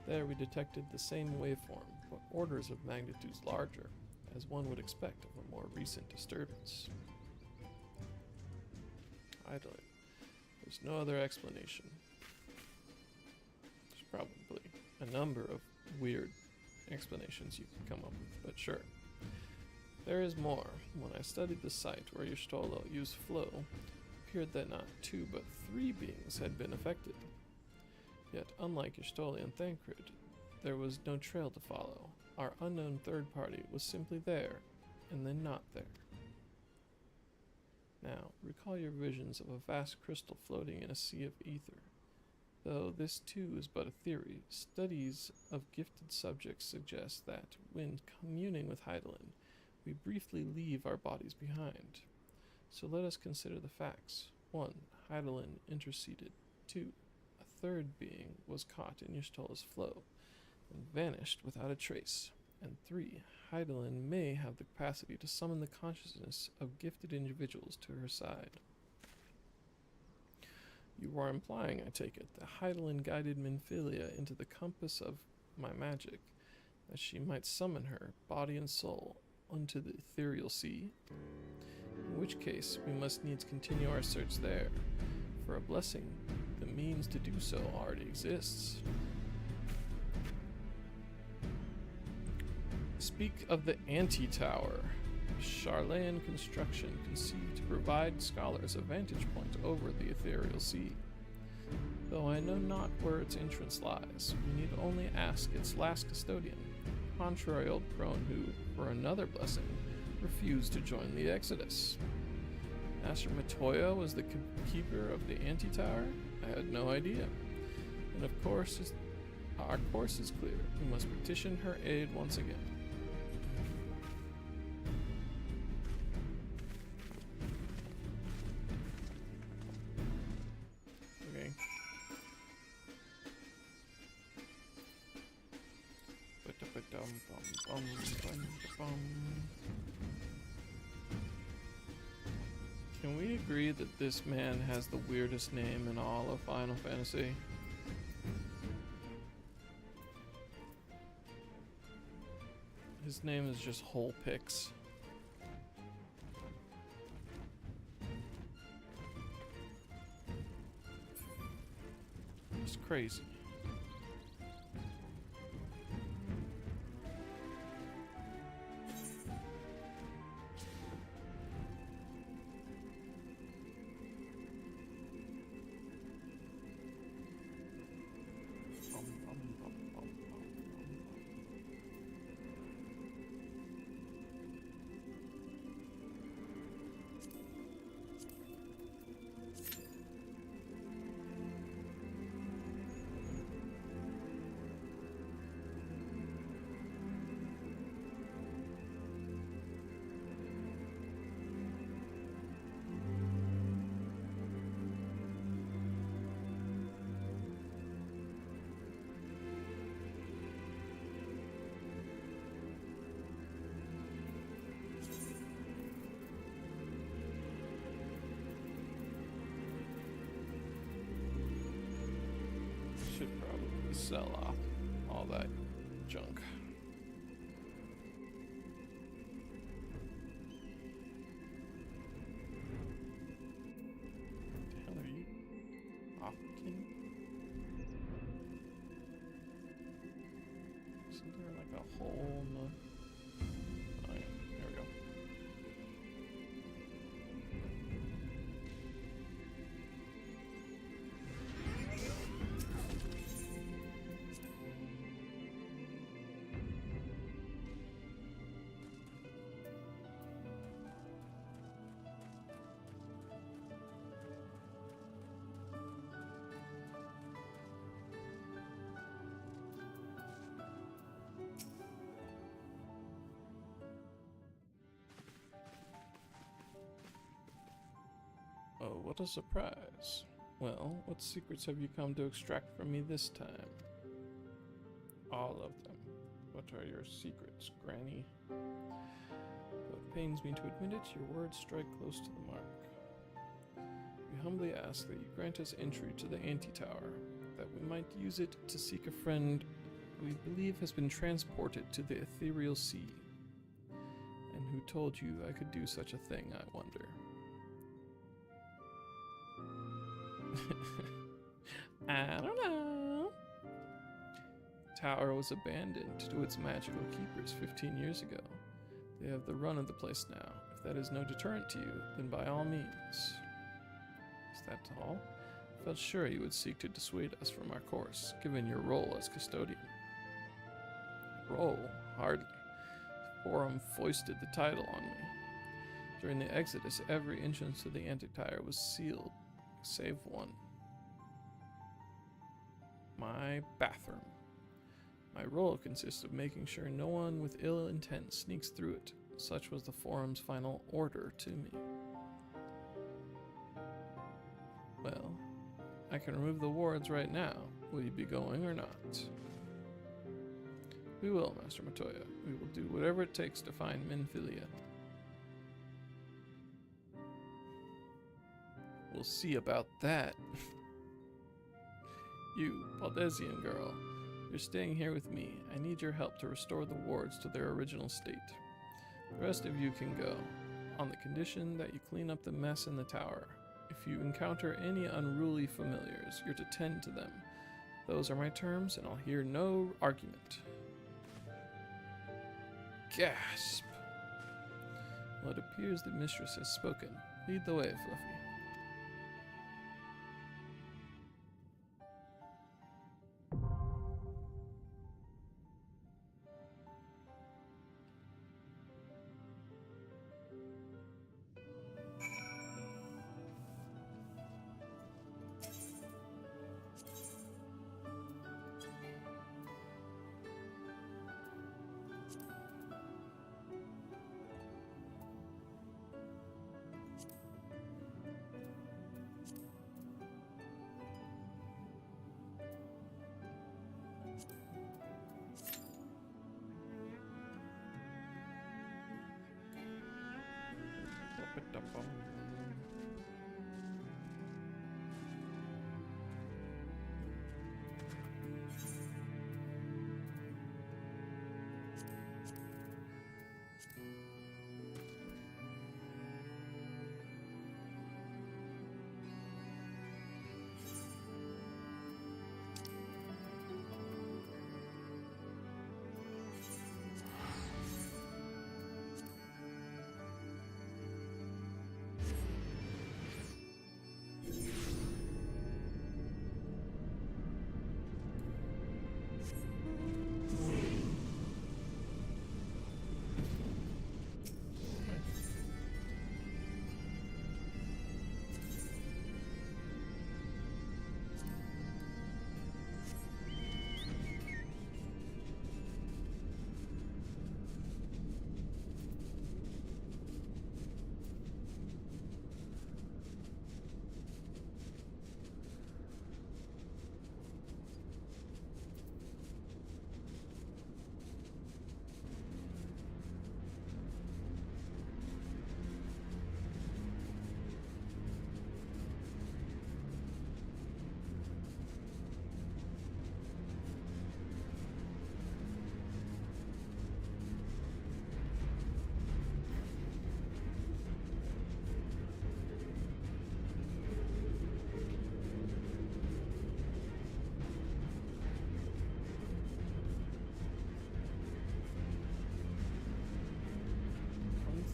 There we detected the same waveform, but orders of magnitudes larger, as one would expect of a more recent disturbance. Hydaelyn, there's no other explanation. There's probably a number of weird explanations you could come up with, but sure. There is more. When I studied the site where Y'shtola used flow, it appeared that not 2 but 3 beings had been affected. Yet, unlike Y'shtola and Thancred, there was no trail to follow. Our unknown third party was simply there, and then not there. Now, recall your visions of a vast crystal floating in a sea of ether. Though this too is but a theory, studies of gifted subjects suggest that, when communing with Hydaelyn, we briefly leave our bodies behind. So let us consider the facts. 1. Hydaelyn interceded. 2. A third being was caught in Y'shtola's flow and vanished without a trace. And 3. Hydaelyn may have the capacity to summon the consciousness of gifted individuals to her side. You are implying, I take it, that Hydaelyn guided Minfilia into the compass of my magic, that she might summon her, body and soul, unto the ethereal sea? In which case, we must needs continue our search there. For a blessing, the means to do so already exists. Speak of the Anti-Tower, a Sharlayan construction conceived to provide scholars a vantage point over the ethereal sea. Though I know not where its entrance lies, we need only ask its last custodian, contrary old crone who, for another blessing, refused to join the Exodus. Master Matoya was the keeper of the Anti-Tower? I had no idea. And of course, our course is clear. We must petition her aid once again. Okay. Can we agree that this man has the weirdest name in all of Final Fantasy? His name is just Whole Pix. It's crazy. Should probably sell off all that junk. What the hell are you? Offkin? a whole nother. Oh, yeah. There we go. Oh, what a surprise. Well, what secrets have you come to extract from me this time? All of them. What are your secrets, Granny? Though it pains me to admit it, your words strike close to the mark. We humbly ask that you grant us entry to the Anti-Tower, that we might use it to seek a friend we believe has been transported to the ethereal sea. And who told you I could do such a thing, I wonder? I don't know. Tower was abandoned to its magical keepers 15 years ago. They have the run of the place now. If that is no deterrent to you, then by all means. Is that all? I felt sure you would seek to dissuade us from our course, given your role as custodian. Role? Hardly. The Forum foisted the title on me. During the Exodus, every entrance to the Anti-Tower was sealed, save one. My bathroom. My role consists of making sure no one with ill intent sneaks through it. Such was the Forum's final order to me. Well, I can remove the wards right now. Will you be going or not? We will, Master Matoya. We will do whatever it takes to find Minfilia. We'll see about that. You, Baldesian girl, you're staying here with me. I need your help to restore the wards to their original state. The rest of you can go, on the condition that you clean up the mess in the tower. If you encounter any unruly familiars, you're to tend to them. Those are my terms, and I'll hear no argument. Gasp! Well, it appears the mistress has spoken. Lead the way, Fluffy.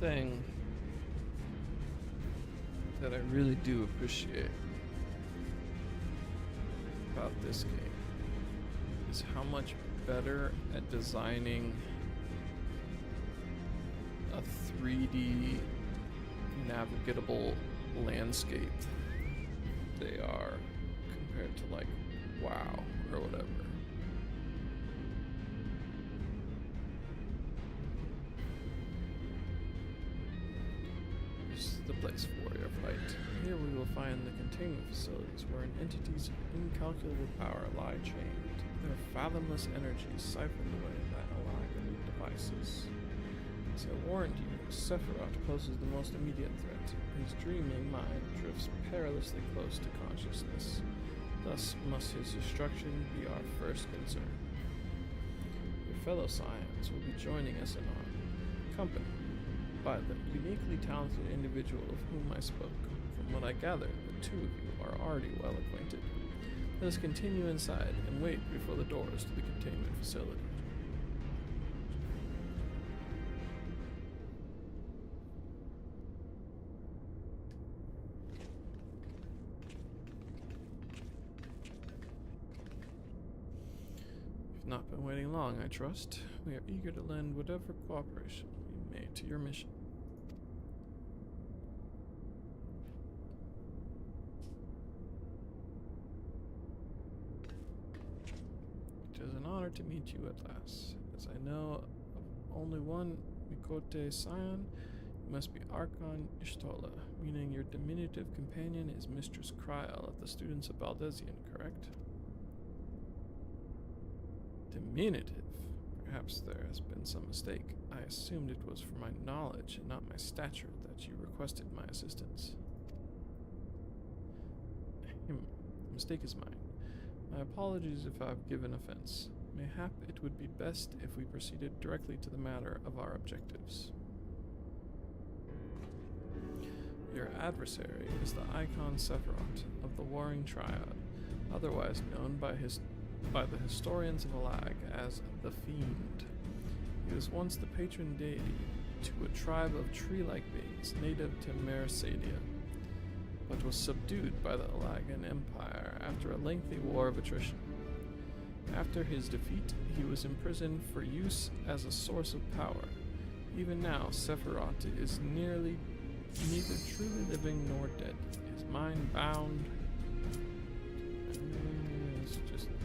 thing that I really do appreciate about this game is how much better at designing a 3D navigable landscape they are compared to like WoW or whatever. This is the place for warrior fight. Here we will find the containment facilities wherein entities of incalculable power lie chained. Their fathomless energies siphoned away by Alagan devices. As I warned you, Sephiroth poses the most immediate threat. His dreaming mind drifts perilously close to consciousness. Thus must his destruction be our first concern. Your fellow Scions will be joining us in our company by the uniquely talented individual of whom I spoke. From what I gather, the two of you are already well acquainted. Let us continue inside and wait before the doors to the containment facility. You've not been waiting long, I trust. We are eager to lend whatever cooperation we may to your mission. It is an honor to meet you at last. As I know of only one Mikote Scion, you must be Archon Ishtola, meaning your diminutive companion is Mistress Kryl of the students of Baldesion, correct? Diminutive? Perhaps there has been some mistake. I assumed it was for my knowledge and not my stature that you requested my assistance. The mistake is mine. My apologies if I've given offense. Mayhap it would be best if we proceeded directly to the matter of our objectives. Your adversary is the Icon Sephiroth of the Warring Triad, otherwise known by the historians of Alag as the Fiend. He was once the patron deity to a tribe of tree-like beings native to Mercedia, but was subdued by the Alagan Empire after a lengthy war of attrition. After his defeat, he was imprisoned for use as a source of power. Even now, Sephiroth is neither truly living nor dead. His mind bound. It's just whatever.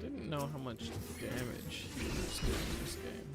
Didn't know how much damage he was doing in this game.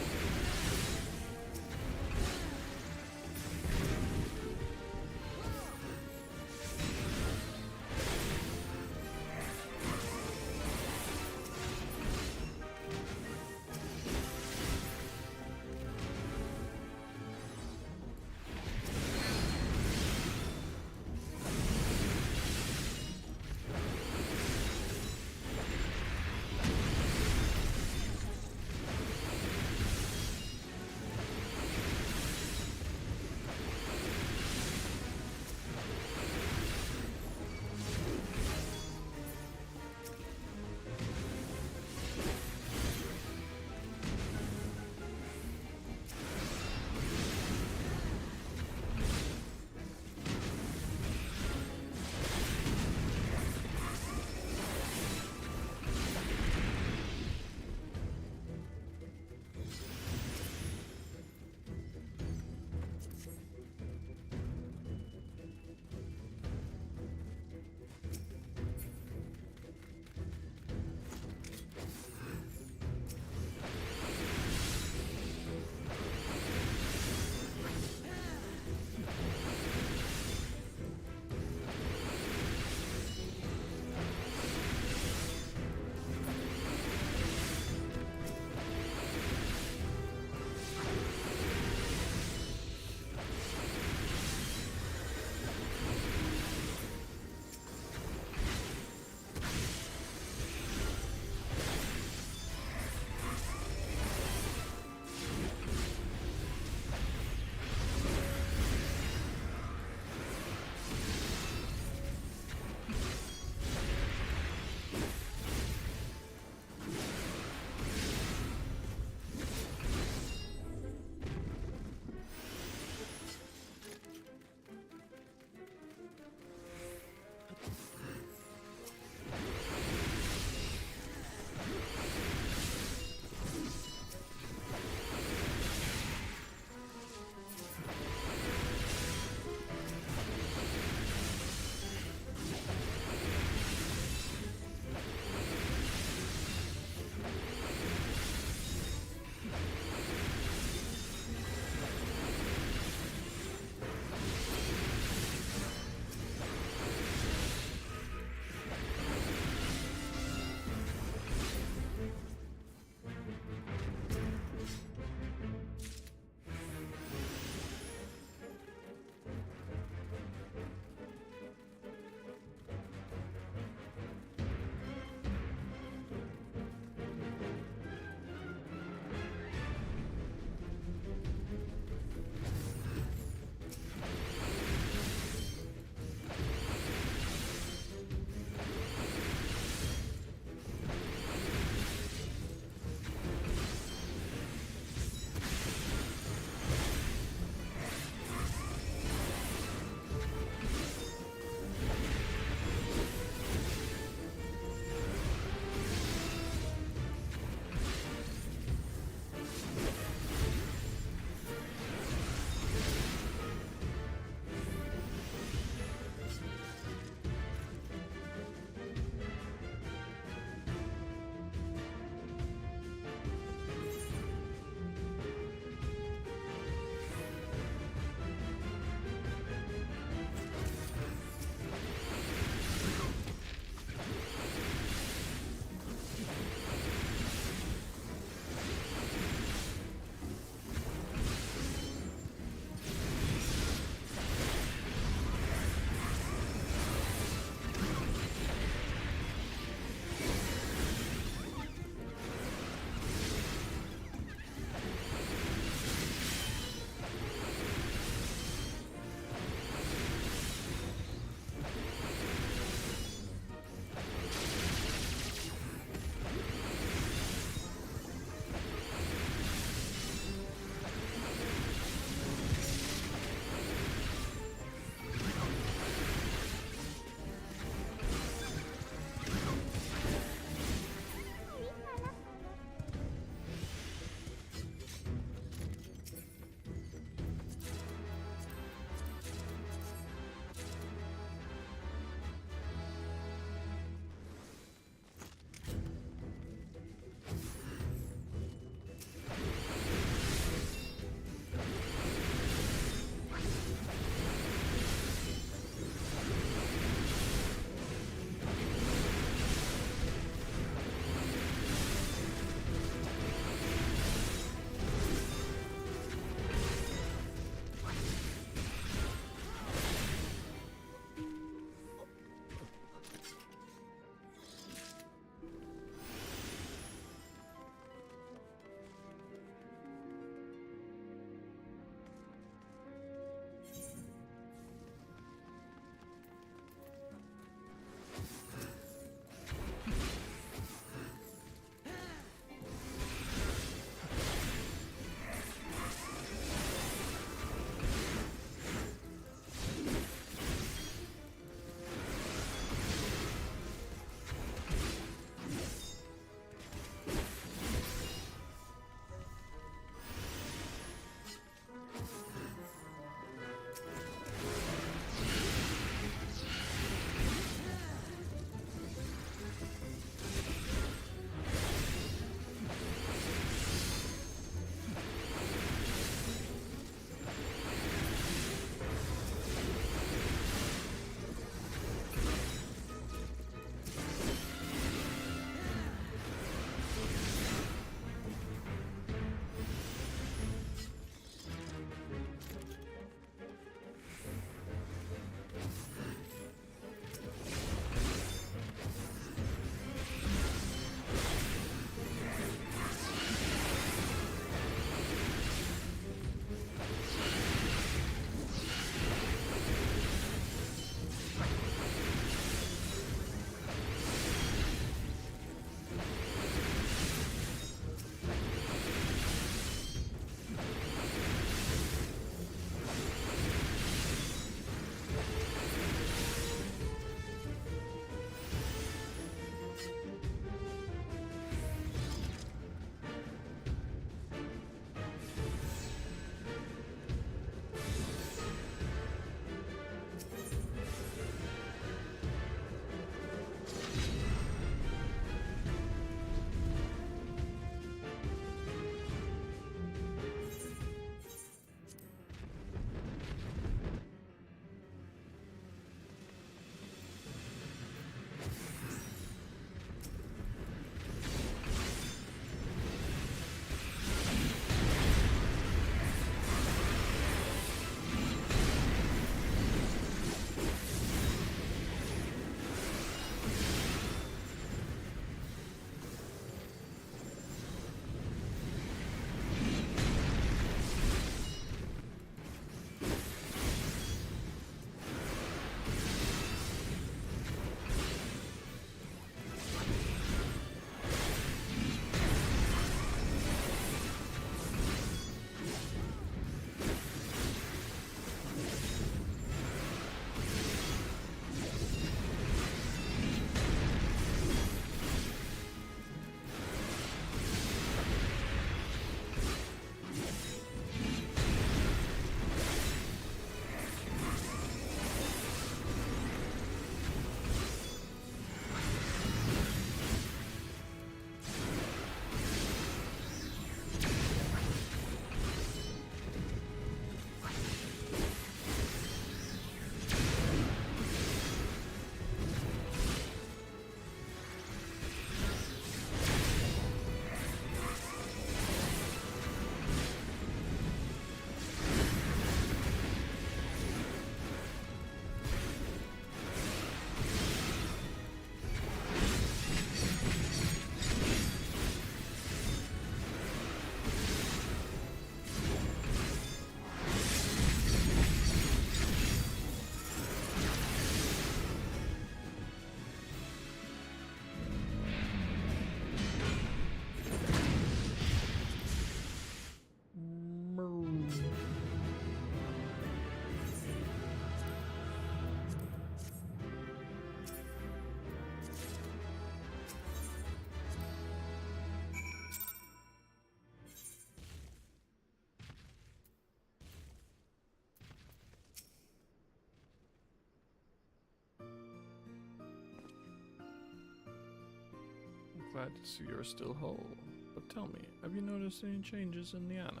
Glad to see you're still whole. But tell me, have you noticed any changes in the anima?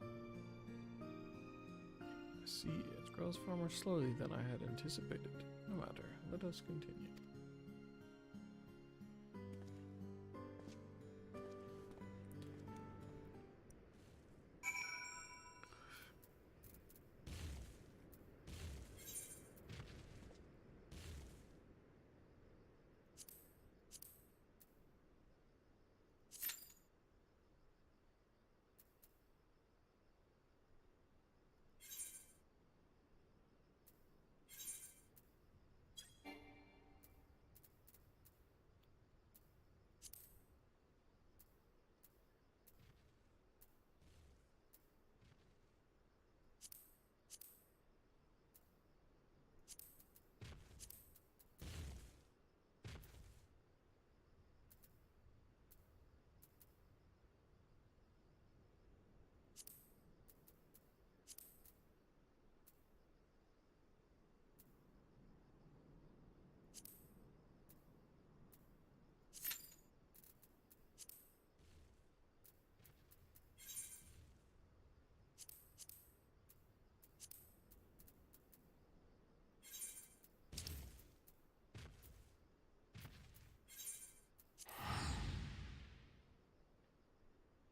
I see, it grows far more slowly than I had anticipated. No matter, let us continue.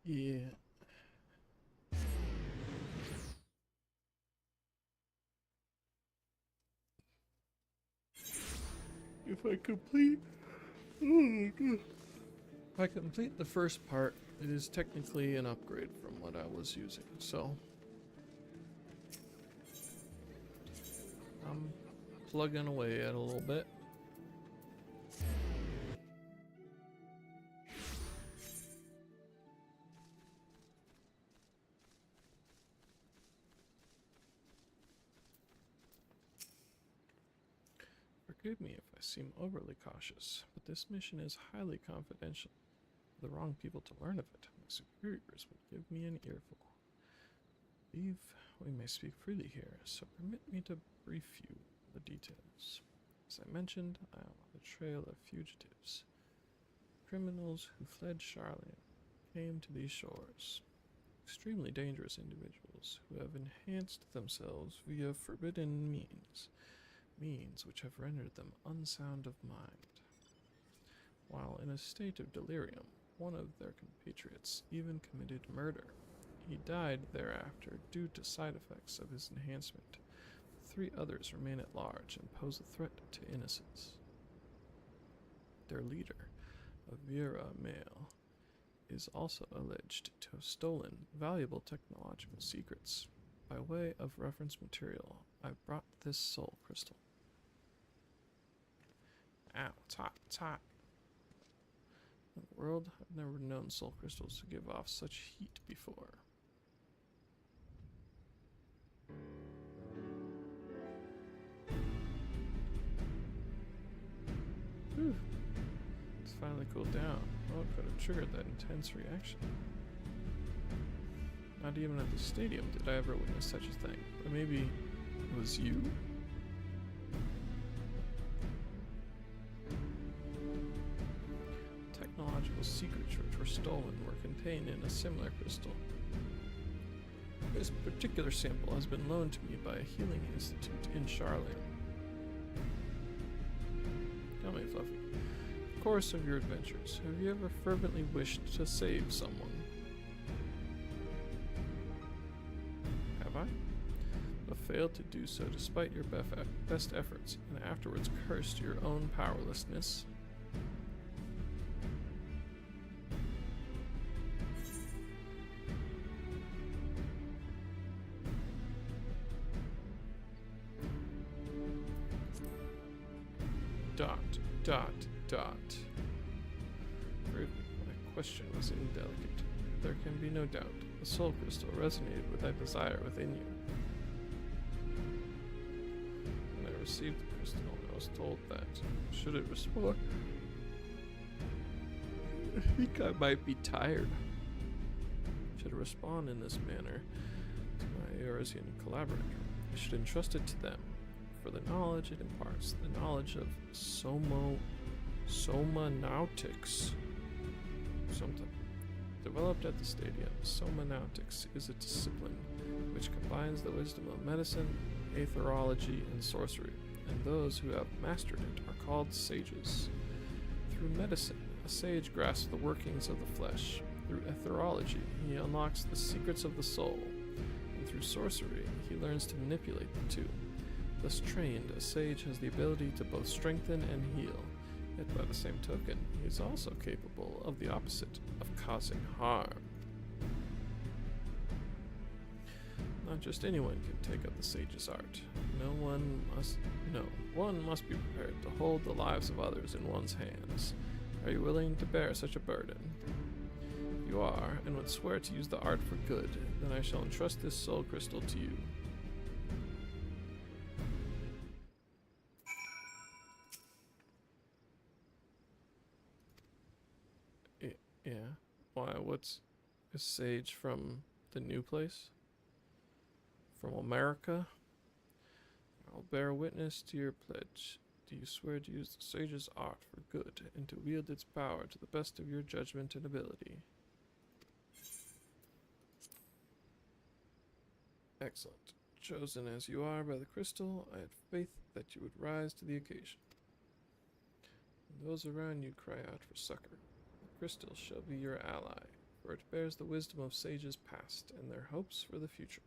Yeah. If I complete the first part, it is technically an upgrade from what I was using, so I'm plugging away at a little bit. Forgive me if I seem overly cautious, but this mission is highly confidential. For the wrong people to learn of it, my superiors would give me an earful. Believe we may speak freely here, so permit me to brief you the details. As I mentioned, I am on the trail of fugitives. Criminals who fled Charlian came to these shores. Extremely dangerous individuals who have enhanced themselves via forbidden means which have rendered them unsound of mind. While in a state of delirium, one of their compatriots even committed murder. He died thereafter due to side effects of his enhancement. 3 others remain at large and pose a threat to innocence. Their leader, Avira Male, is also alleged to have stolen valuable technological secrets. By way of reference material, I've brought this soul crystal. Ow, it's hot, it's hot. In the world, I've never known soul crystals to give off such heat before. Whew. It's finally cooled down. What could have triggered that intense reaction? Not even at the stadium did I ever witness such a thing. But maybe it was you? Technological secrets which were stolen were contained in a similar crystal. This particular sample has been loaned to me by a healing institute in Charlian. Tell me, Fluffy, in the course of your adventures, have you ever fervently wished to save someone? Have I? But failed to do so despite your best efforts, and afterwards cursed your own powerlessness? My question was indelicate. There can be no doubt. The soul crystal resonated with that desire within you. When I received the crystal, I was told that, should it respond, I think I might be tired. Should it respond in this manner to my Eorzean collaborator, I should entrust it to them. For the knowledge it imparts, the knowledge of Somo Somanautics. Something. Developed at the stadium, Somanautics is a discipline which combines the wisdom of medicine, aetherology, and sorcery, and those who have mastered it are called sages. Through medicine, a sage grasps the workings of the flesh. Through aetherology, he unlocks the secrets of the soul. And through sorcery, he learns to manipulate the two. Thus trained, a sage has the ability to both strengthen and heal. Yet by the same token, he is also capable of the opposite, of causing harm. Not just anyone can take up the sage's art. One must be prepared to hold the lives of others in one's hands. Are you willing to bear such a burden? If you are, and would swear to use the art for good, then I shall entrust this soul crystal to you. Yeah. Why, what's a sage from the new place? From America? I'll bear witness to your pledge. Do you swear to use the sage's art for good, and to wield its power to the best of your judgment and ability? Excellent. Chosen as you are by the crystal, I had faith that you would rise to the occasion. When those around you cry out for succor, the crystal shall be your ally, for it bears the wisdom of sages past and their hopes for the future.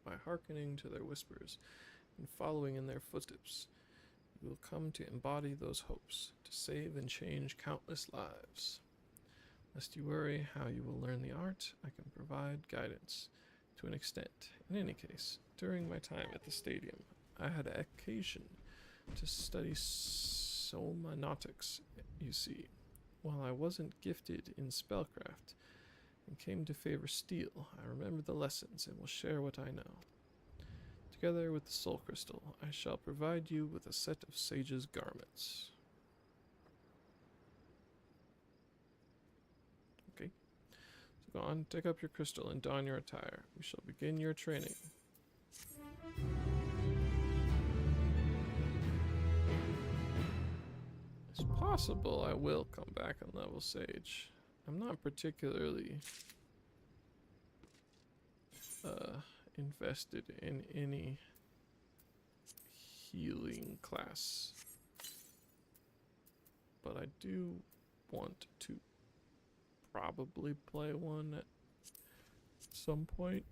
By hearkening to their whispers and following in their footsteps, you will come to embody those hopes, to save and change countless lives. Lest you worry how you will learn the art, I can provide guidance to an extent. In any case, during my time at the stadium, I had occasion to study somanautics, you see, while I wasn't gifted in spellcraft and came to favor steel. I remember the lessons and will share what I know. Together with the soul crystal, I shall provide you with a set of sage's garments. Okay. So go on, take up your crystal and don your attire. We shall begin your training. It's possible I will come back and level sage. I'm not particularly invested in any healing class, but I do want to probably play one at some point.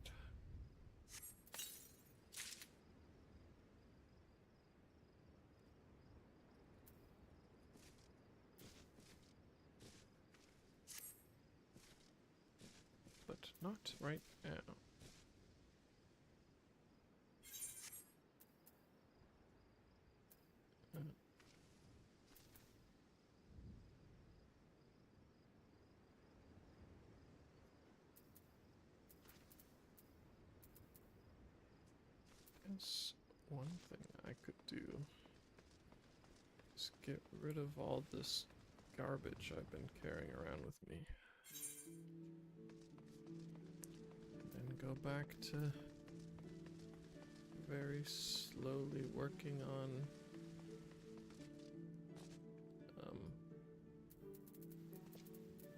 But not right now. Guess one thing I could do is get rid of all this garbage I've been carrying around with me. And then go back to very slowly working on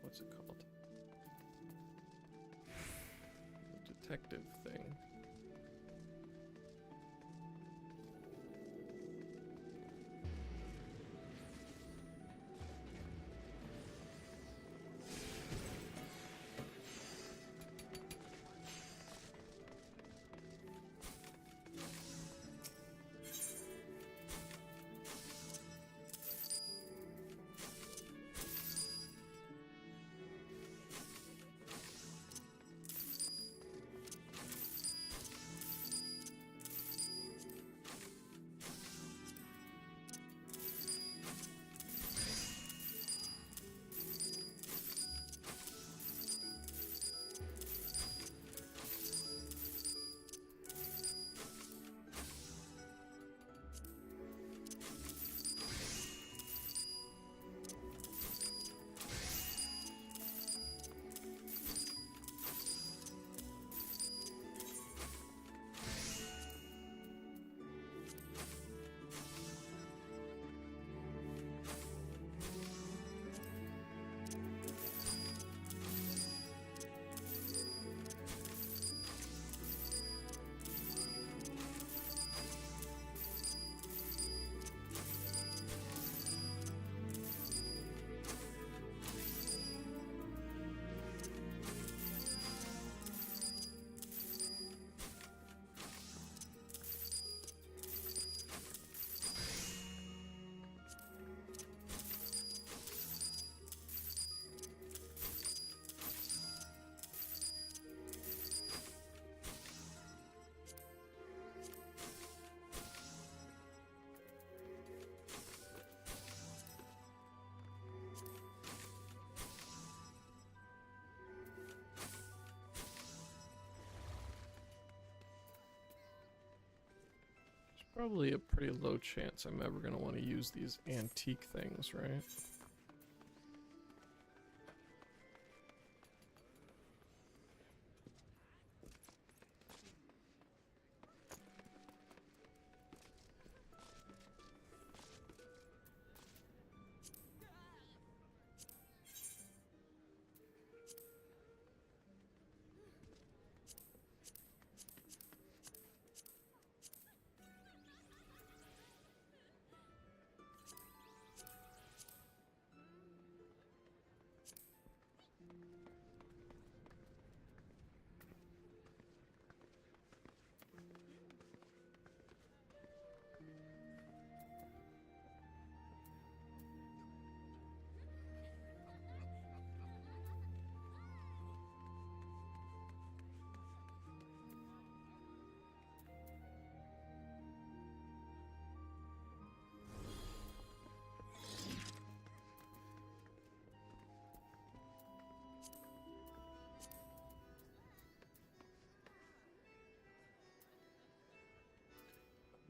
what's it called? The detective thing. Probably a pretty low chance I'm ever going to want to use these antique things, right?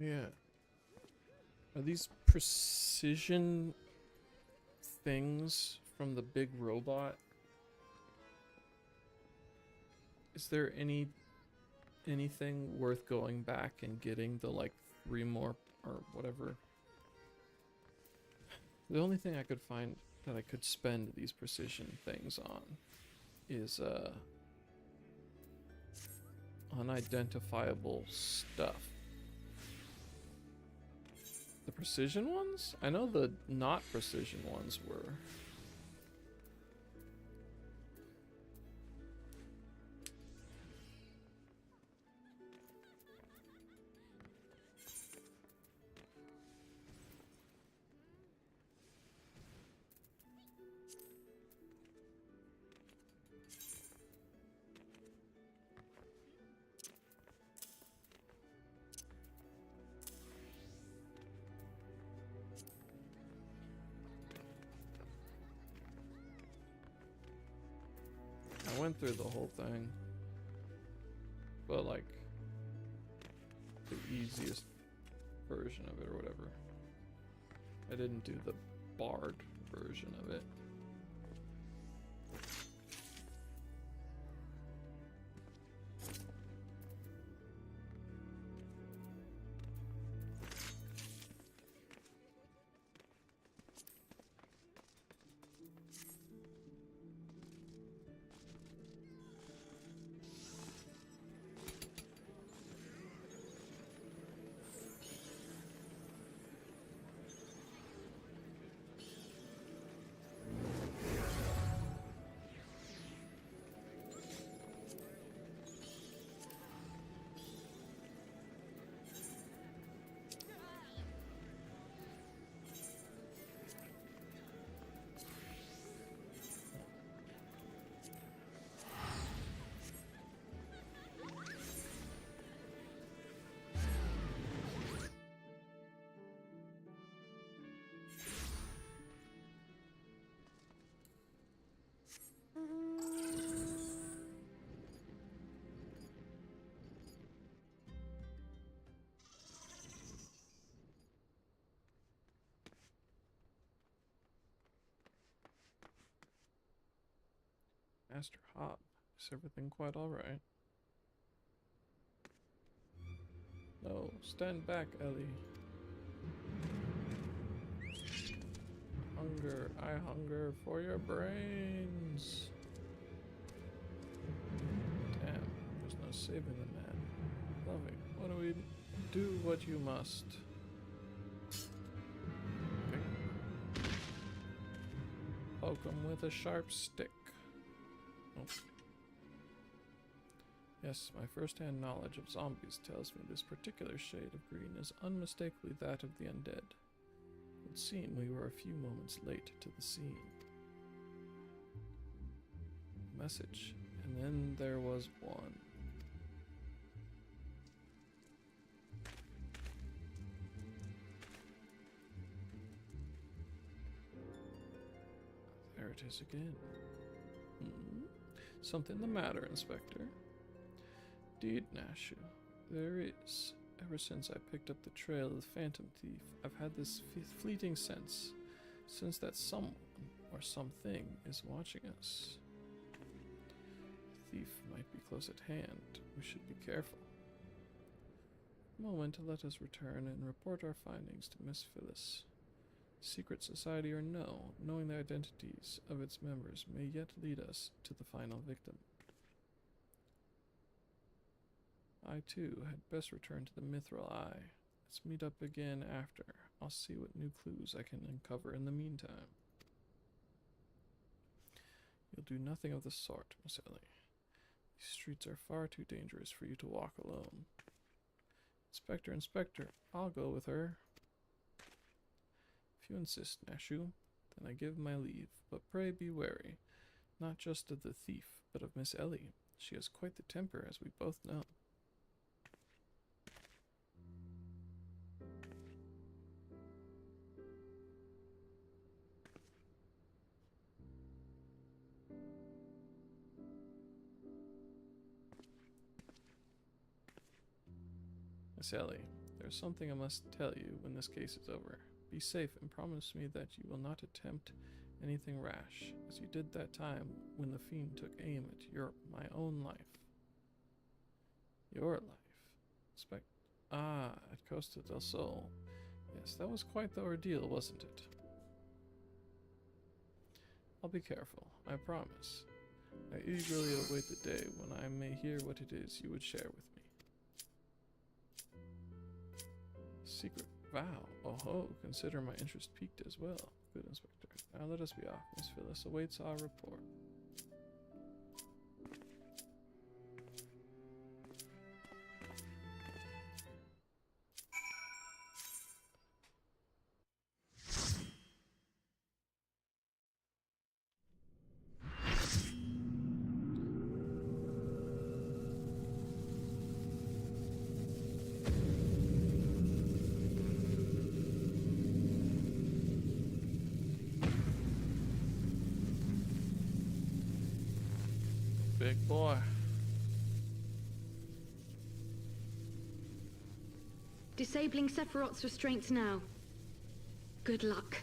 Yeah. Are these precision things from the big robot? Is there anything worth going back and getting the like 3 more or whatever? The only thing I could find that I could spend these precision things on is unidentifiable stuff. The precision ones? I know the not precision ones were. I went through the whole thing, but like the easiest version of it or whatever. I didn't do the barred version of it. Master Hop, is everything quite alright? No, stand back, Ellie. I hunger for your brains. Damn, there's no saving the man. Loving, what do we do? What you must. Okay. Poke him with a sharp stick. Oh. Yes, my first-hand knowledge of zombies tells me this particular shade of green is unmistakably that of the undead. It would seem we were a few moments late to the scene. Message, and then there was one. There it is again. Something the matter, Inspector? Indeed, Nashu, there is. Ever since I picked up the trail of the Phantom Thief, I've had this fleeting sense that someone or something is watching us. The thief might be close at hand. We should be careful. Moment, let us return and report our findings to Miss Phyllis. Secret society or no, knowing the identities of its members may yet lead us to the final victim. I too had best return to the Mithril Eye. Let's meet up again after. I'll see what new clues I can uncover in the meantime. You'll do nothing of the sort, Miss Ellie. These streets are far too dangerous for you to walk alone. Inspector, Inspector, I'll go with her. If you insist, Nashu, then I give my leave, but pray be wary, not just of the thief, but of Miss Ellie. She has quite the temper, as we both know. Miss Ellie, there's something I must tell you when this case is over. Be safe and promise me that you will not attempt anything rash, as you did that time when the fiend took aim at my own life. Your life? At Costa del Sol. Yes, that was quite the ordeal, wasn't it? I'll be careful, I promise. I eagerly await the day when I may hear what it is you would share with me. Secret vow. Oh ho, consider my interest piqued as well. Good, Inspector. Now let us be off. Miss Phyllis awaits our report. Big boy. Disabling Sephiroth's restraints now. Good luck.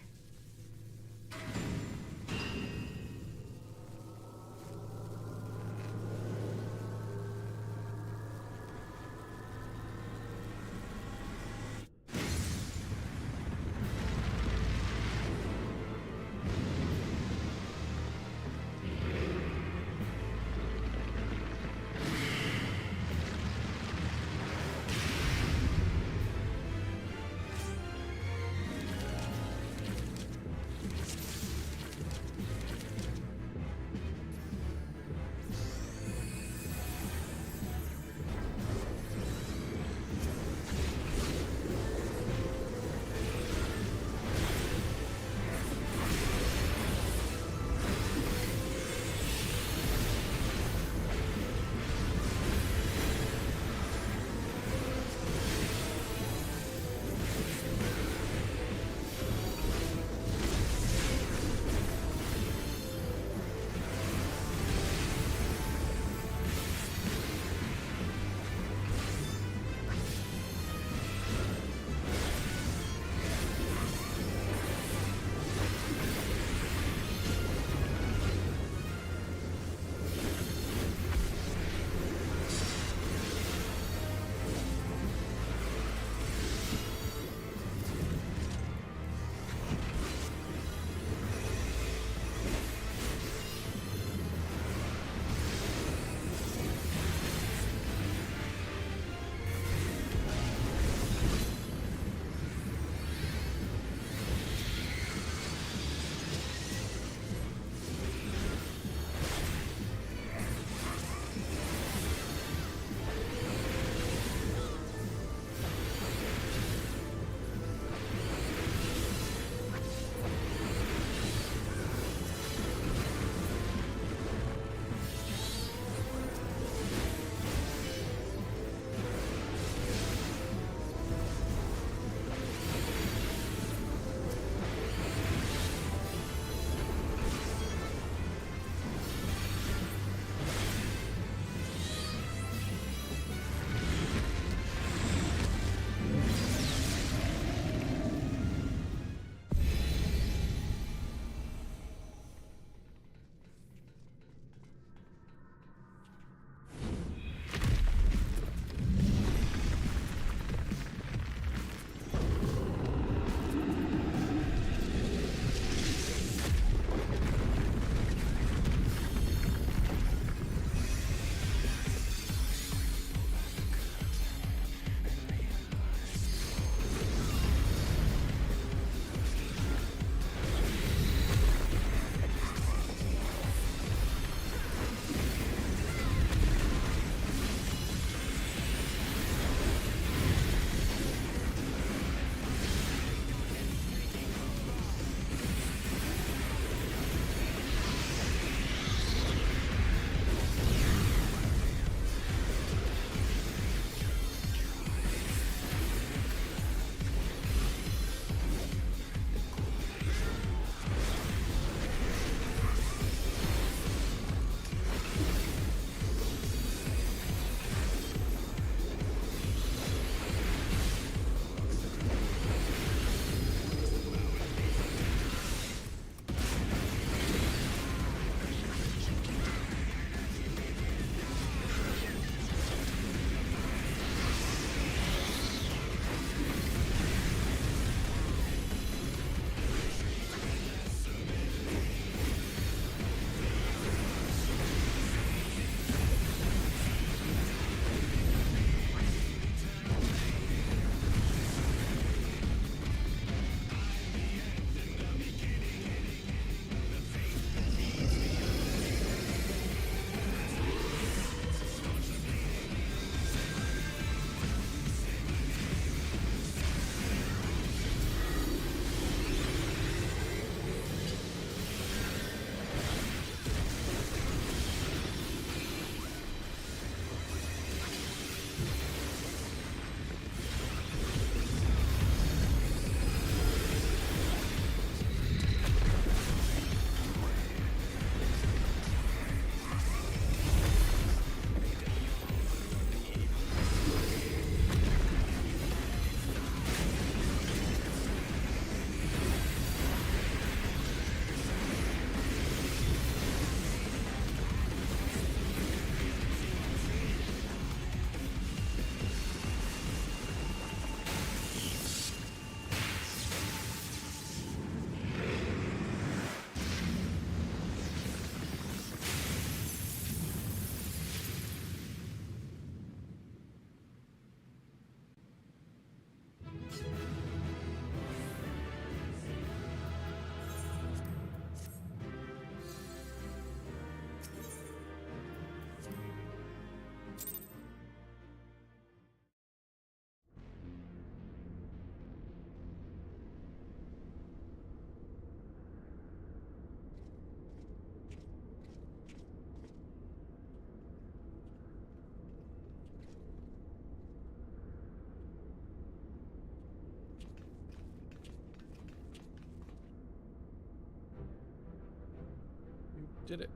did it.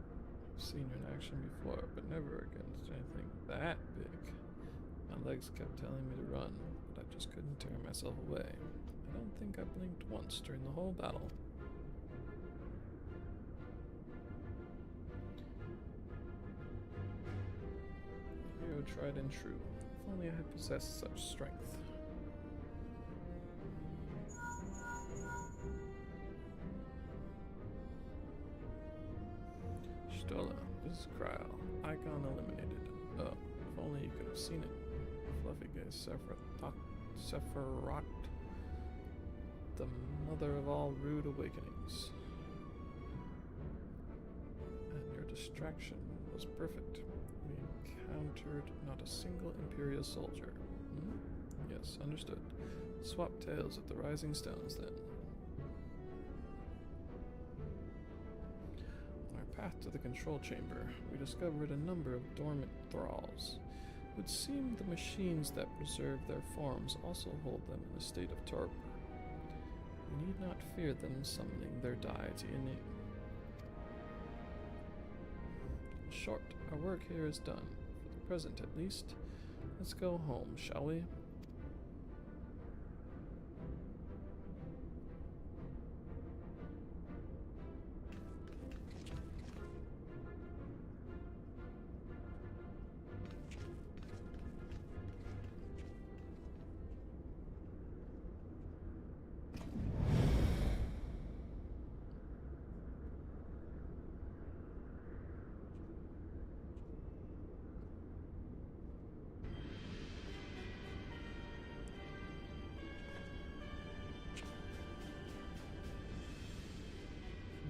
I've seen you in action before, but never against anything that big. My legs kept telling me to run, but I just couldn't tear myself away. I don't think I blinked once during the whole battle. Hero tried and true. If only I had possessed such strength. Stola, this is Kryl. Icon eliminated. Oh, if only you could have seen it. Fluffy guy Sephiroth, the mother of all rude awakenings. And your distraction was perfect. We encountered not a single Imperial soldier. Yes, understood. Swap tails at the Rising Stones then. On our path to the control chamber, we discovered a number of dormant thralls. It would seem the machines that preserve their forms also hold them in a state of torpor. We need not fear them summoning their deity anew. In short, our work here is done, for the present at least. Let's go home, shall we?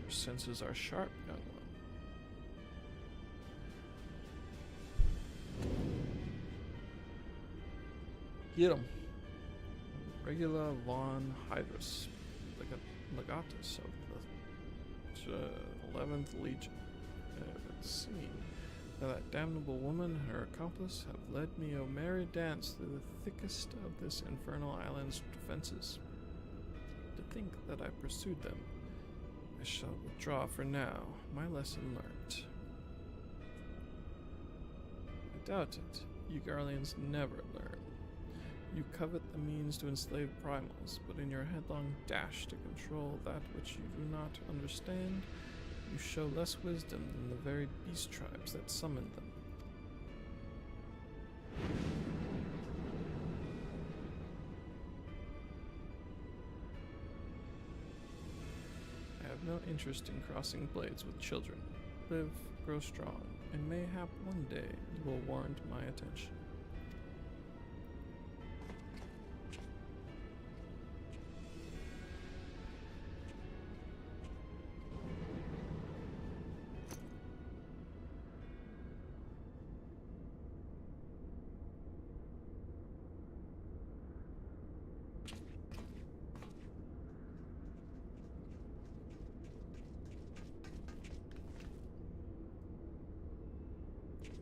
Your senses are sharp, young one. Get him. Regula von Hydrus, legatus of the 11th Legion. It seen that damnable woman and her accomplice have led me a merry dance through the thickest of this infernal island's defenses. To think that I pursued them, I shall withdraw for now, my lesson learnt. I doubt it. You Garleans never learn. You covet the means to enslave primals, but in your headlong dash to control that which you do not understand, you show less wisdom than the very beast tribes that summoned them. I have no interest in crossing blades with children. Live, grow strong, and mayhap one day you will warrant my attention.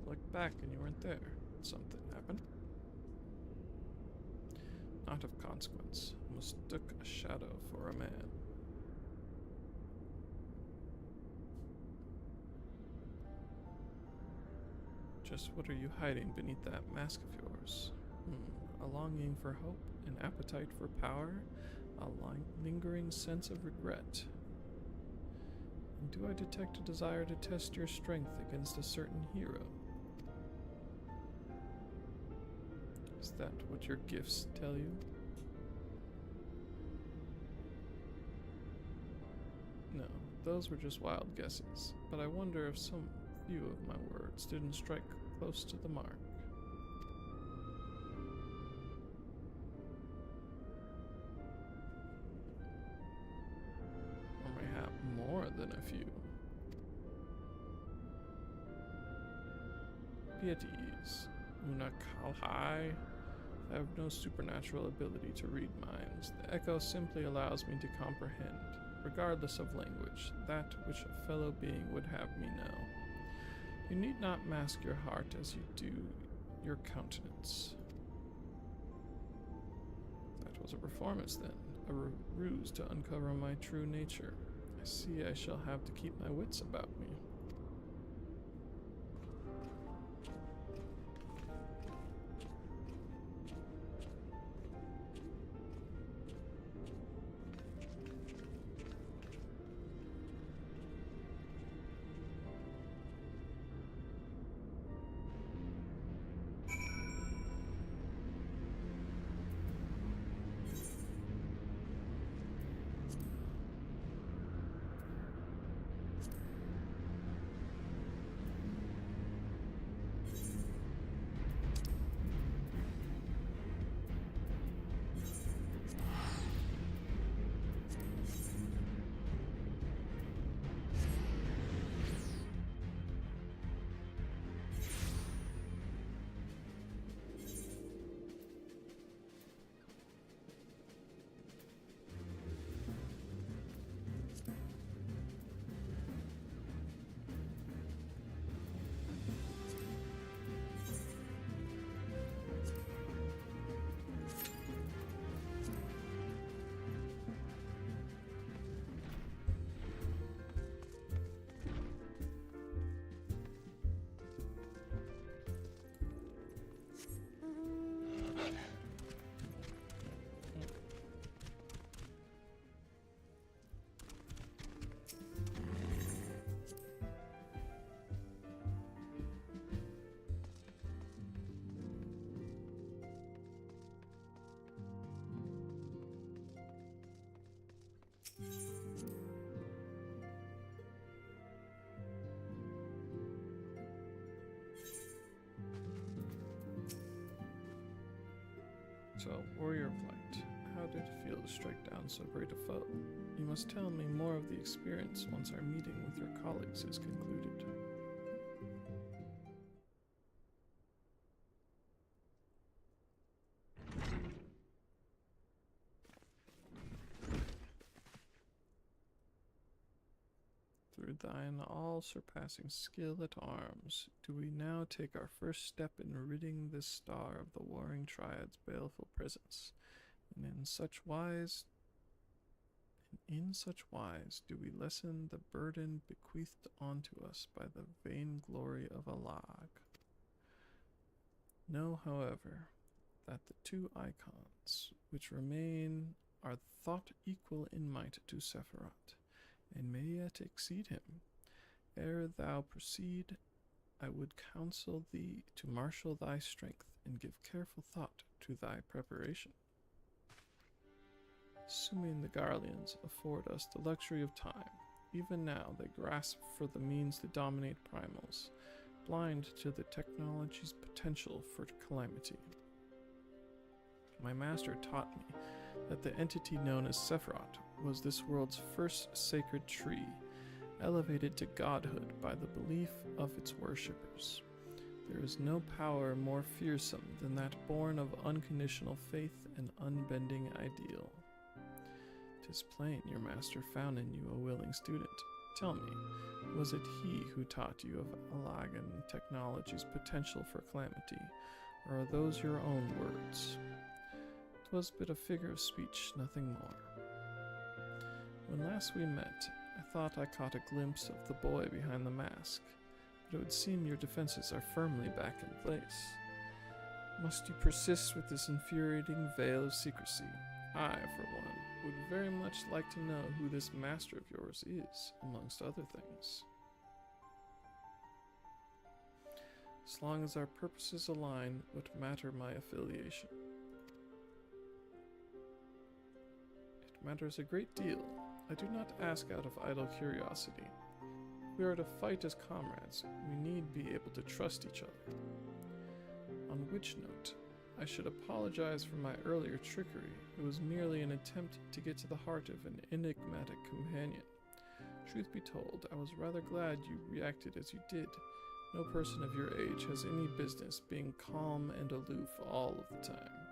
Looked back and you weren't there. Did something happen? Not of consequence. Mistook a shadow for a man. Just what are you hiding beneath that mask of yours? A longing for hope, an appetite for power, a lingering sense of regret. And do I detect a desire to test your strength against a certain hero? Is that what your gifts tell you? No, those were just wild guesses, but I wonder if some few of my words didn't strike close to the mark. Or mayhap more than a few. Be at ease, Una Kalhai. I have no supernatural ability to read minds. The echo simply allows me to comprehend, regardless of language, that which a fellow being would have me know. You need not mask your heart as you do your countenance. That was a performance then, a ruse to uncover my true nature. I see I shall have to keep my wits about me. So, warrior of light, how did it feel to strike down so great a foe? You must tell me more of the experience once our meeting with your colleagues is concluded. Through thine all-surpassing skill at arms, do we now take our first step in ridding this star of the warring triad's baleful presence, and in such wise do we lessen the burden bequeathed onto us by the vainglory of Alag. Know, however, that the two icons which remain are thought equal in might to Sephiroth, and may yet exceed him. Ere thou proceed, I would counsel thee to marshal thy strength and give careful thought to thy preparation. Assuming the Garleans afford us the luxury of time, even now they grasp for the means to dominate primals, blind to the technology's potential for calamity. My master taught me that the entity known as Sephiroth was this world's first sacred tree, elevated to godhood by the belief of its worshippers. There is no power more fearsome than that born of unconditional faith and unbending ideal. 'Tis plain your master found in you a willing student. Tell me, was it he who taught you of Alagan technology's potential for calamity, or are those your own words? 'Twas but a figure of speech, nothing more. When last we met, I thought I caught a glimpse of the boy behind the mask, but it would seem your defenses are firmly back in place. Must you persist with this infuriating veil of secrecy? I, for one, would very much like to know who this master of yours is, amongst other things. As long as our purposes align, what matter my affiliation? It matters a great deal. I do not ask out of idle curiosity. If we are to fight as comrades, we need be able to trust each other. On which note, I should apologize for my earlier trickery. It was merely an attempt to get to the heart of an enigmatic companion. Truth be told, I was rather glad you reacted as you did. No person of your age has any business being calm and aloof all of the time,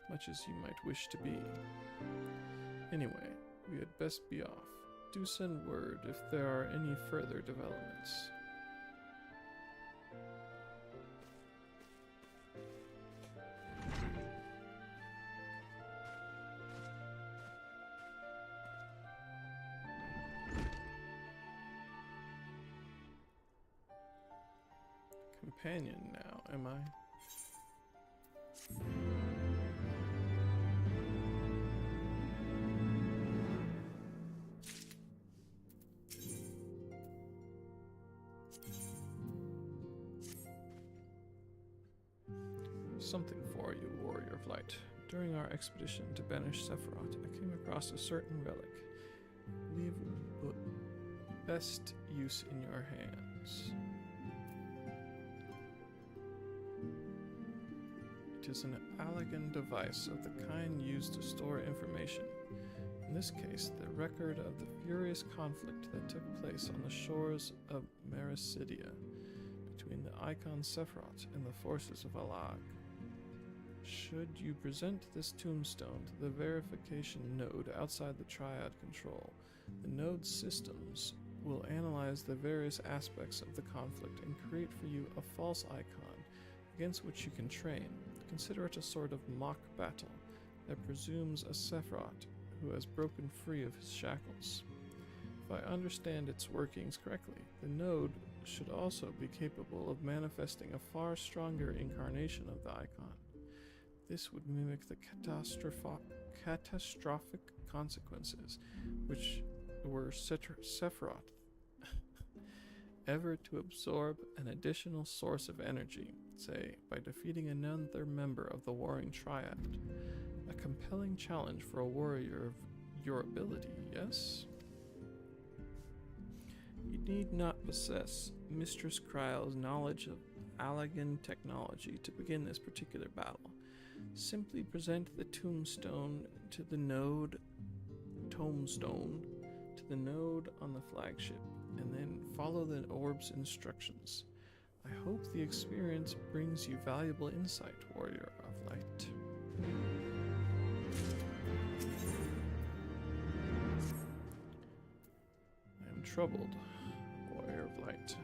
much as you might wish to be. Anyway, we had best be off. Do send word if there are any further developments. Companion now, am I? Something for you, warrior of light. During our expedition to banish Sephiroth, I came across a certain relic. I believe it would put best use in your hands. It is an Alagan device of the kind used to store information. In this case, the record of the furious conflict that took place on the shores of Mericidia between the Icon Sephiroth and the forces of Alag. Should you present this tombstone to the verification node outside the Triad control, the node's systems will analyze the various aspects of the conflict and create for you a false icon against which you can train. Consider it a sort of mock battle that presumes a Sephiroth who has broken free of his shackles. If I understand its workings correctly, the node should also be capable of manifesting a far stronger incarnation of the icon. This would mimic the catastrophic consequences which were Sephiroth ever to absorb an additional source of energy, say, by defeating another member of the Warring Triad. A compelling challenge for a warrior of your ability, yes? You need not possess Mistress Kryle's knowledge of Alagan technology to begin this particular battle. Simply present the tombstone to the node on the flagship, and then follow the orb's instructions. I hope the experience brings you valuable insight, Warrior of Light. I am troubled, Warrior of Light.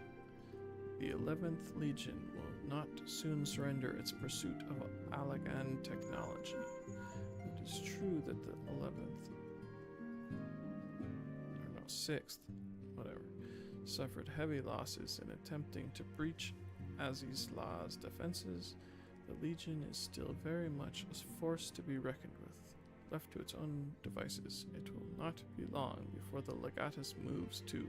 The 11th Legion will not soon surrender its pursuit of Allagan technology. It is true that the 6th, suffered heavy losses in attempting to breach Aziz-La's defenses. The Legion is still very much a force to be reckoned with. Left to its own devices, it will not be long before the Legatus moves to...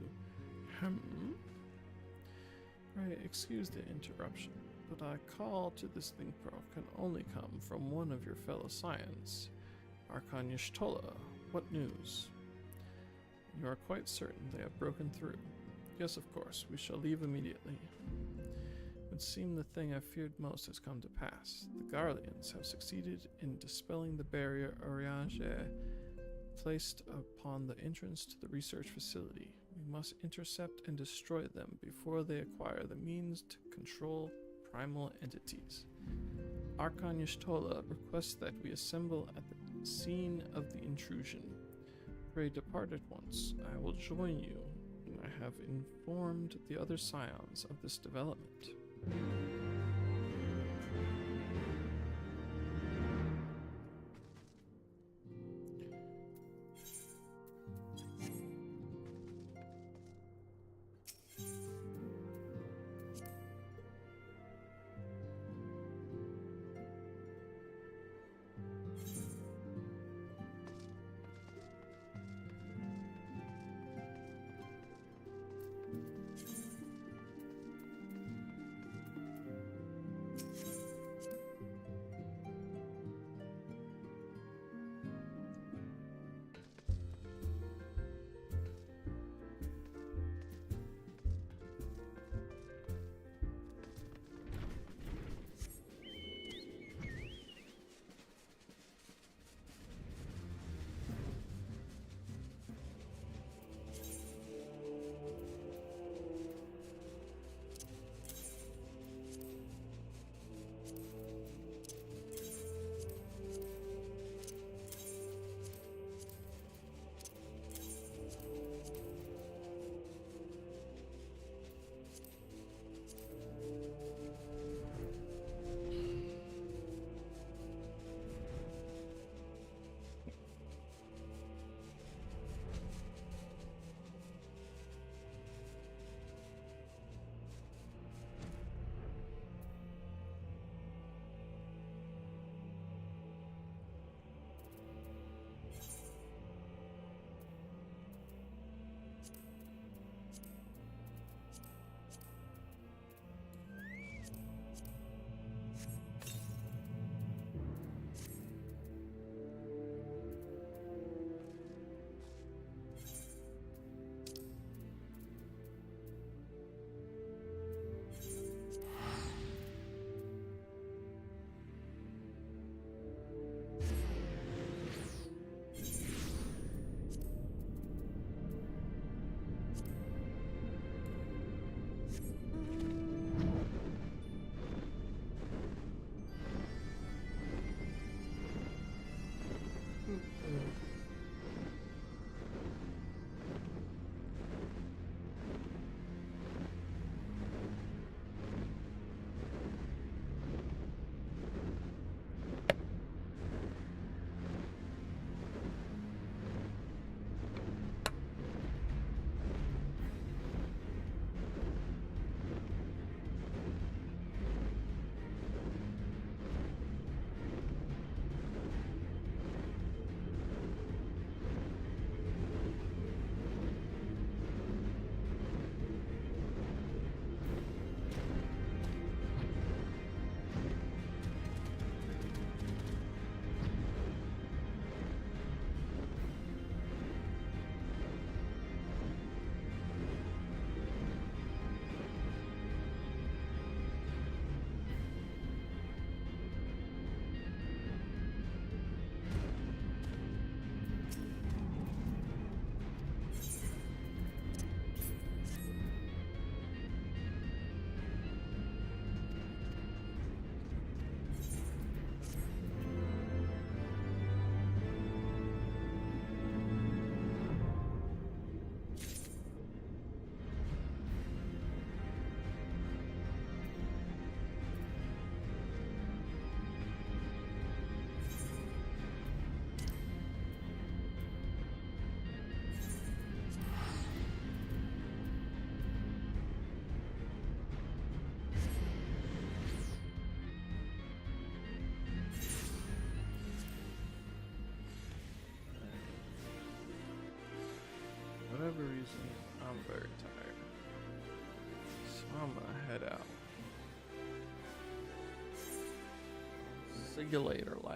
Right, excuse the interruption, but a call to this Thinkpro can only come from one of your fellow Scions. Archon Y'shtola, what news? You are quite certain they have broken through. Yes, of course, we shall leave immediately. It would seem the thing I feared most has come to pass. The Garleans have succeeded in dispelling the barrier Oriange placed upon the entrance to the research facility. We must intercept and destroy them before they acquire the means to control primal entities. Archon Y'shtola requests that we assemble at the scene of the intrusion. Pray depart at once. I will join you when I have informed the other Scions of this development. reason, I'm very tired. So I'm gonna head out. See you later, lad.